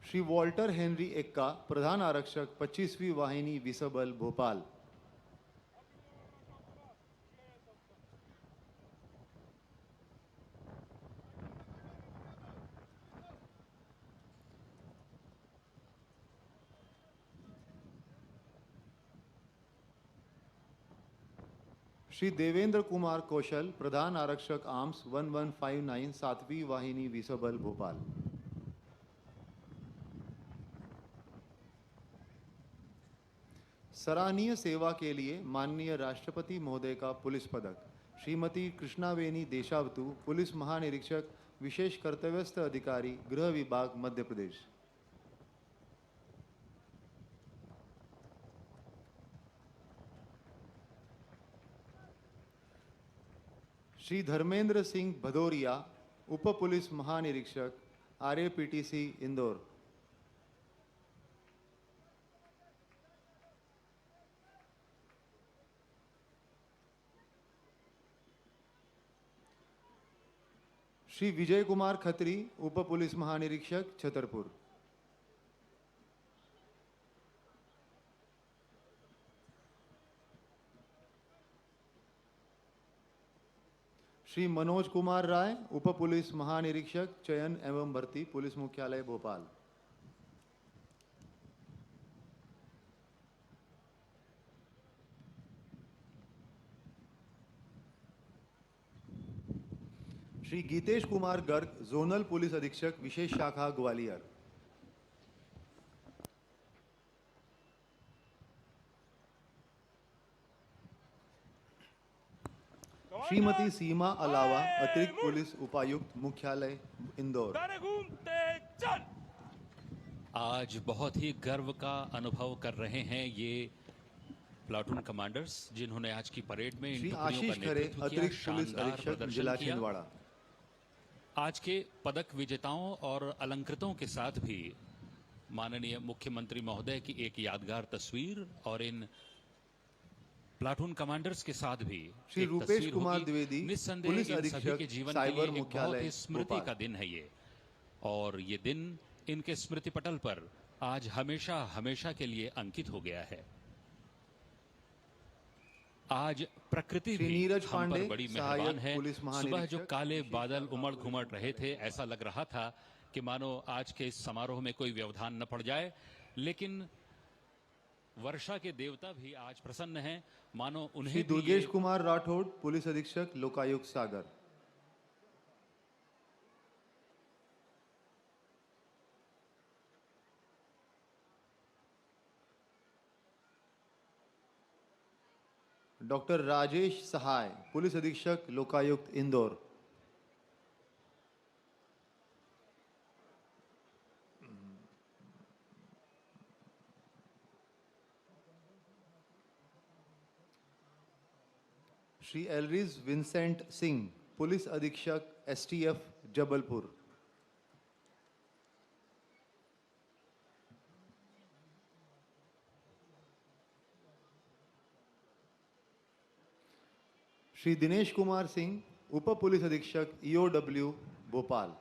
श्री वॉल्टर हेनरी एक्का, प्रधान आरक्षक, 25वीं वाहिनी, विसबल, भोपाल। श्री देवेंद्र कुमार कौशल, प्रधान आरक्षक, आर्म्स, 1159, 7वीं वाहिनी, विसबल, भोपाल। सराहनीय सेवा के लिए माननीय राष्ट्रपति महोदय का पुलिस पदक श्रीमती कृष्णावेनी देशावतु, पुलिस महानिरीक्षक विशेष कर्तव्यस्थ अधिकारी गृह विभाग मध्य प्रदेश। श्री धर्मेंद्र सिंह भदौरिया, उप पुलिस महानिरीक्षक RAPTC इंदौर। श्री विजय कुमार खत्री, उप पुलिस महानिरीक्षक छतरपुर। श्री मनोज कुमार राय, उप पुलिस महानिरीक्षक चयन एवं भर्ती, पुलिस मुख्यालय भोपाल। श्री गीतेश कुमार गर्ग, जोनल पुलिस अधीक्षक विशेष शाखा ग्वालियर। श्रीमती सीमा अलावा, अतिरिक्त पुलिस उपायुक्त मुख्यालय इंदौर। आज बहुत ही गर्व का अनुभव कर रहे हैं ये प्लाटून कमांडर्स, जिन्होंने आज की परेड में इन श्री टुकड़ियों का आशीष खरे, नेतृत्व किया, अतिरिक्त पुलिस शानदार अधीक्षक प्रदर्शन जिला किया। छिंदवाड़ा। आज के पदक विजेताओं और अलंकृतों के साथ भी माननीय मुख्यमंत्री महोदय की एक यादगार तस्वीर और इन प्लाटून कमांडर्स के साथ भी श्री एक रूपेश तस्वीर कुमार होगी। द्विवेदी, निस्संदेह पुलिस इन सभी अधीक्षक, के जीवन साइबर के लिए एक बहुत मुख्यालय, ही स्मृति भोपाल। का दिन है ये, और ये दिन इनके स्मृति पटल पर आज हमेशा हमेशा के लिए अंकित हो गया है। आज प्रकृति श्री भी नीरज हम पर पांडे, बड़ी सहायक मेहरबान है। पुलिस सुबह महानिरीक्षक, जो काले बादल उमड़ घुमड़ रहे थे, ऐसा लग रहा था कि मानो आज के इस समारोह में कोई व्यवधान न पड़ जाए, लेकिन वर्षा के देवता भी आज प्रसन्न हैं, मानो उन्हें श्री भी दुर्गेश ये कुमार राठौड़, पुलिस अधीक्षक लोकायुक्त सागर। डॉक्टर राजेश सहाय, पुलिस अधीक्षक लोकायुक्त इंदौर। श्री एलरिज विंसेंट सिंह, पुलिस अधीक्षक STF जबलपुर। श्री दिनेश कुमार सिंह, उप पुलिस अधीक्षक EOW भोपाल।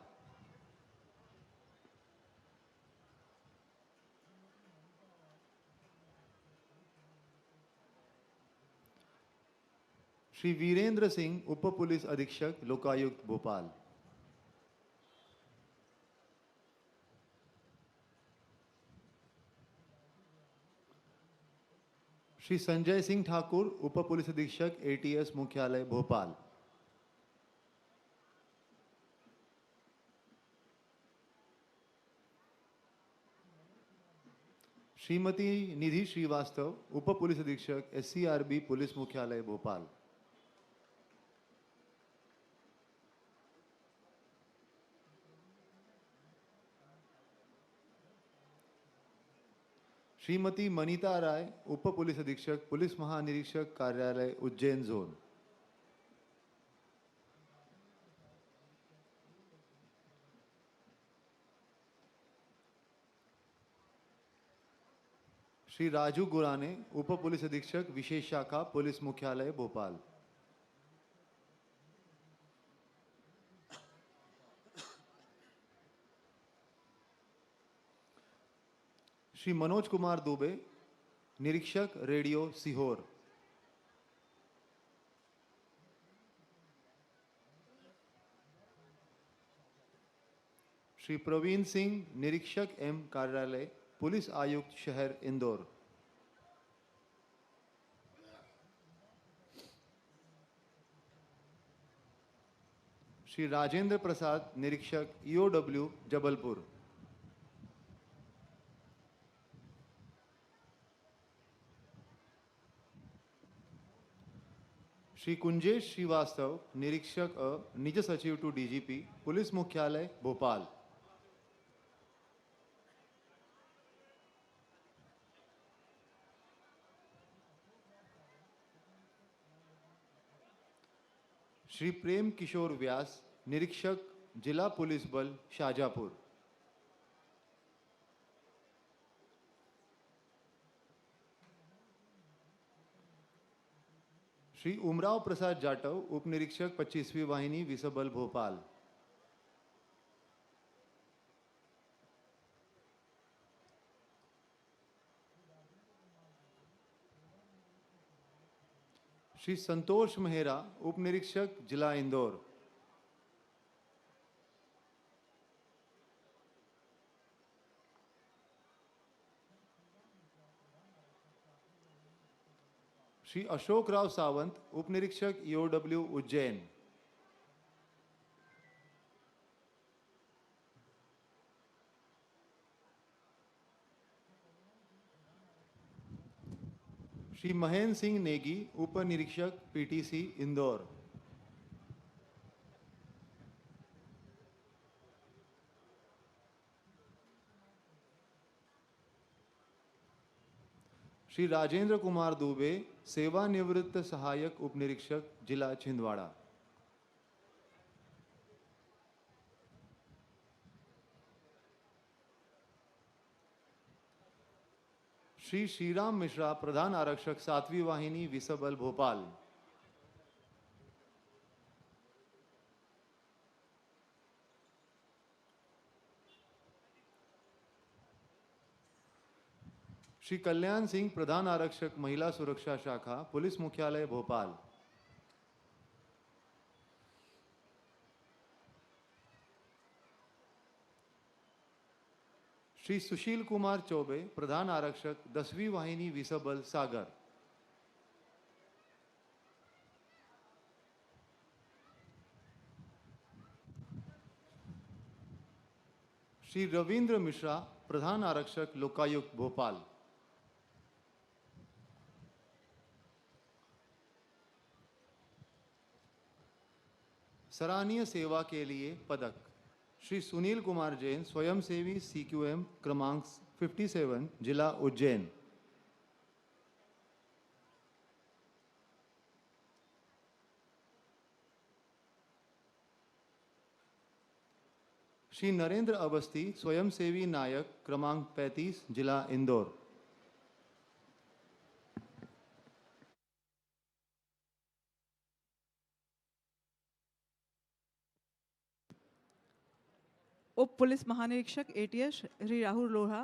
श्री वीरेंद्र सिंह, उप पुलिस अधीक्षक लोकायुक्त भोपाल। श्री संजय सिंह ठाकुर, उप पुलिस अधीक्षक ATS मुख्यालय भोपाल। श्रीमती निधि श्रीवास्तव, उप पुलिस अधीक्षक SCRB पुलिस मुख्यालय भोपाल। श्रीमती मनीता राय, उप पुलिस अधीक्षक पुलिस महानिरीक्षक कार्यालय उज्जैन जोन। श्री राजू गुराने, उप पुलिस अधीक्षक विशेष शाखा पुलिस मुख्यालय भोपाल। श्री मनोज कुमार दुबे, निरीक्षक रेडियो सीहोर। श्री प्रवीण सिंह, निरीक्षक M कार्यालय पुलिस आयुक्त शहर इंदौर। श्री राजेंद्र प्रसाद, निरीक्षक EOW जबलपुर। श्री कुंजेश श्रीवास्तव, निरीक्षक निज सचिव टू डीजीपी, पुलिस मुख्यालय भोपाल। श्री प्रेम किशोर व्यास, निरीक्षक जिला पुलिस बल शाजापुर। श्री उमराव प्रसाद जाटव, उप निरीक्षक 25वीं वाहिनी विसबल भोपाल। श्री संतोष मेहरा, उप निरीक्षक जिला इंदौर। श्री अशोक राव सावंत, उप निरीक्षक ईओडब्ल्यू उज्जैन। श्री महेंद्र सिंह नेगी, उप निरीक्षक पीटीसी इंदौर। श्री राजेंद्र कुमार दुबे, सेवानिवृत्त सहायक उप निरीक्षक जिला छिंदवाड़ा। श्री श्रीराम मिश्रा, प्रधान आरक्षक 7वीं वाहिनी विसबल भोपाल। श्री कल्याण सिंह, प्रधान आरक्षक महिला सुरक्षा शाखा, पुलिस मुख्यालय भोपाल। श्री सुशील कुमार चौबे, प्रधान आरक्षक 10वीं वाहिनी विसबल सागर। श्री रविंद्र मिश्रा, प्रधान आरक्षक लोकायुक्त भोपाल। सराहनीय सेवा के लिए पदक श्री सुनील कुमार जैन, स्वयंसेवी सीक्यूएम क्रमांक 57, जिला उज्जैन। श्री नरेंद्र अवस्थी, स्वयंसेवी नायक क्रमांक 35, जिला इंदौर। उप पुलिस महानिरीक्षक एटीएस श्री राहुल लोहा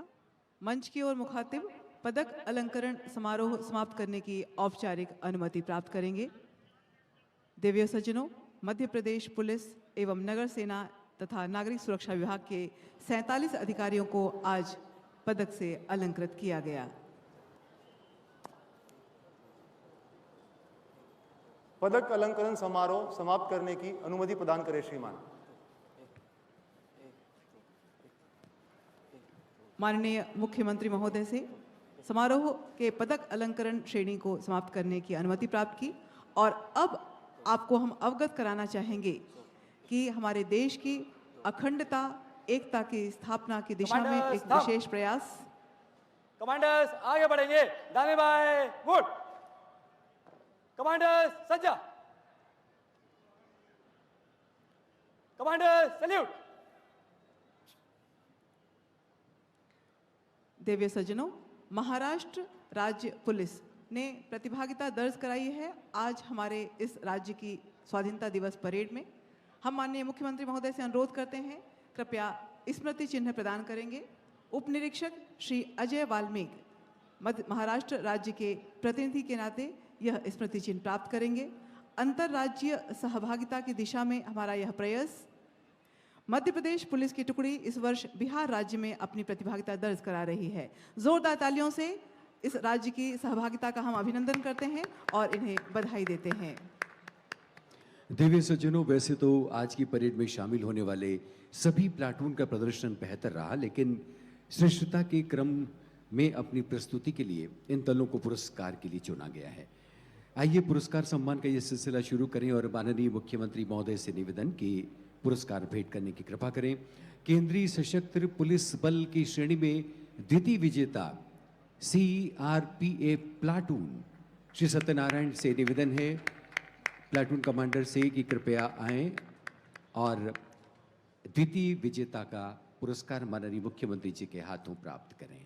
मंच की ओर मुखातिब पदक अलंकरण समारोह समाप्त करने की औपचारिक अनुमति प्राप्त करेंगे। देवीय सज्जनों, मध्य प्रदेश पुलिस एवं नगर सेना तथा नागरिक सुरक्षा विभाग के 47 अधिकारियों को आज पदक से अलंकृत किया गया। पदक अलंकरण समारोह समाप्त करने की अनुमति प्रदान करें श्रीमान। माननीय मुख्यमंत्री महोदय से समारोह के पदक अलंकरण श्रेणी को समाप्त करने की अनुमति प्राप्त की और अब आपको हम अवगत कराना चाहेंगे कि हमारे देश की अखंडता एकता की स्थापना की दिशा में एक विशेष प्रयास। कमांडर्स आगे बढ़ेंगे, दाने बाएं गुड। कमांडर्स सज्जा, कमांडर्स सैल्यूट। देवीय सज्जनों, महाराष्ट्र राज्य पुलिस ने प्रतिभागिता दर्ज कराई है आज हमारे इस राज्य की स्वाधीनता दिवस परेड में। हम माननीय मुख्यमंत्री महोदय से अनुरोध करते हैं कृपया स्मृति चिन्ह प्रदान करेंगे। उप निरीक्षक श्री अजय वाल्मीकि महाराष्ट्र राज्य के प्रतिनिधि के नाते यह स्मृति चिन्ह प्राप्त करेंगे। अंतर्राज्यीय सहभागिता की दिशा में हमारा यह प्रयास। मध्य प्रदेश पुलिस की टुकड़ी इस वर्ष बिहार राज्य में अपनी प्रतिभागिता दर्ज करा रही है। जोरदार तालियों से इस राज्य की सहभागिता का हम अभिनंदन करते हैं और इन्हें बधाई देते हैं। दिव्य सज्जनों, वैसे तो आज की परेड में शामिल होने वाले सभी प्लाटून का प्रदर्शन बेहतर रहा, लेकिन श्रेष्ठता के क्रम में अपनी प्रस्तुति के लिए इन दलों को पुरस्कार के लिए चुना गया है। आइए पुरस्कार सम्मान का ये सिलसिला शुरू करें और माननीय मुख्यमंत्री महोदय से निवेदन कि पुरस्कार भेंट करने की कृपा करें। केंद्रीय सशस्त्र पुलिस बल की श्रेणी में द्वितीय विजेता CRPF प्लाटून श्री सत्यनारायण से निवेदन है प्लाटून कमांडर से कि कृपया आएं और द्वितीय विजेता का पुरस्कार माननीय मुख्यमंत्री जी के हाथों प्राप्त करें।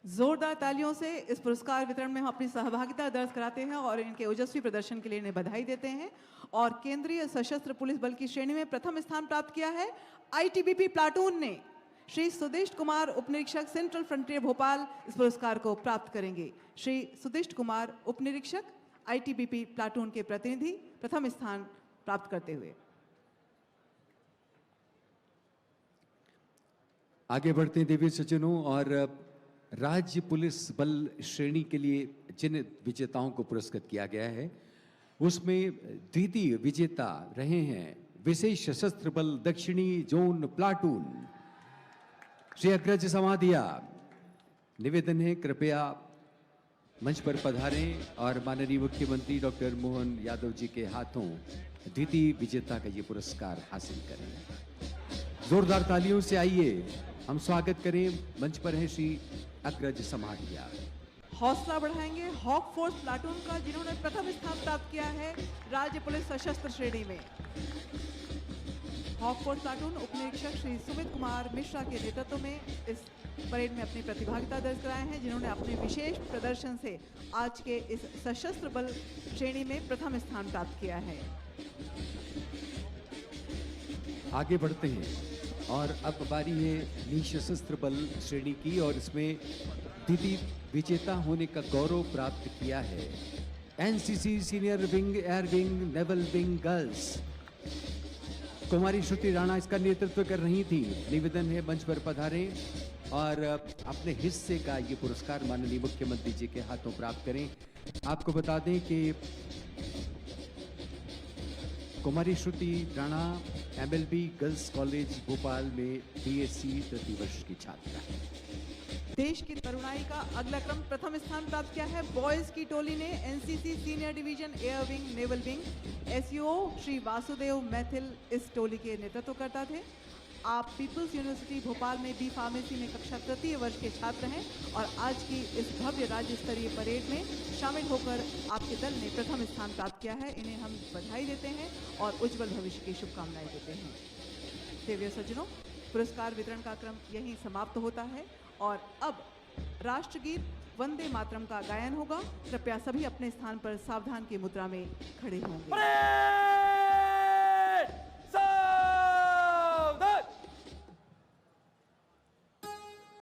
जोरदार तालियों से इस पुरस्कार वितरण में हम अपनी सहभागिता दर्ज कराते हैं और इनके ओजस्वी प्रदर्शन के लिए इन्हें बधाई देते हैं। और केंद्रीय सशस्त्र पुलिस बल की श्रेणी में प्रथम स्थान प्राप्त किया है ITBP प्लाटून ने। श्री सुदिष्ट कुमार उपनिरीक्षक सेंट्रल फ्रंटियर भोपाल इस पुरस्कार को प्राप्त करेंगे। श्री सुदिष्ट कुमार उपनिरीक्षक ITBP प्लाटून के प्रतिनिधि प्रथम स्थान प्राप्त करते हुए। आगे बढ़ते हैं देवी सज्जनों और राज्य पुलिस बल श्रेणी के लिए जिन विजेताओं को पुरस्कृत किया गया है उसमें द्वितीय विजेता रहे हैं विशेष सशस्त्र बल दक्षिणी जोन प्लाटून श्री अग्रज समाधिया। निवेदन है कृपया मंच पर पधारें और माननीय मुख्यमंत्री डॉक्टर मोहन यादव जी के हाथों द्वितीय विजेता का ये पुरस्कार हासिल करें। जोरदार तालियों से आइए हम स्वागत करें। मंच पर है श्री अग्रज समाधिया। हौसला बढ़ाएंगे हॉक फोर्स प्लाटून का जिन्होंने प्रथम स्थान प्राप्त किया है राज्य पुलिस सशस्त्र श्रेणी में। हॉक फोर्स प्लाटून उपनिरीक्षक श्री सुमित कुमार मिश्रा के नेतृत्व में इस परेड में अपनी प्रतिभागिता दर्ज कराए हैं जिन्होंने अपने विशेष प्रदर्शन से आज के इस सशस्त्र बल श्रेणी में प्रथम स्थान प्राप्त किया है। आगे बढ़ते हैं और अब बारी है निसशस्त्र बल श्रेणी की और इसमें द्वितीय विजेता होने का गौरव प्राप्त किया है NCC senior wing air wing naval wing girls. कुमारी श्रुति राणा इसका नेतृत्व कर रही थी। निवेदन है मंच पर पधारें और अपने हिस्से का ये पुरस्कार माननीय मुख्यमंत्री जी के हाथों प्राप्त करें। आपको बता दें कि कुमारी Shruti Rana MLB girls college Bhopal में BSc तृतीय वर्ष की छात्रा है। देश की तरुणाई का अगला क्रम प्रथम स्थान प्राप्त किया है बॉयज की टोली ने। NCC senior division air wing naval wing SEO Shri Vasudev Maithil इस टोली के नेतृत्व करता थे। आप पीपल्स यूनिवर्सिटी भोपाल में B फार्मेसी में कक्षा तृतीय वर्ष के छात्र हैं और आज की इस भव्य राज्य स्तरीय परेड में शामिल होकर आपके दल ने प्रथम स्थान प्राप्त किया है। इन्हें हम बधाई देते हैं और उज्जवल भविष्य की शुभकामनाएं देते हैं। देवियों सज्जनों, पुरस्कार वितरण का क्रम यहीं समाप्त होता है और अब राष्ट्रगीत वंदे मातरम का गायन होगा। कृपया सभी अपने स्थान पर सावधान की मुद्रा में खड़े होंगे।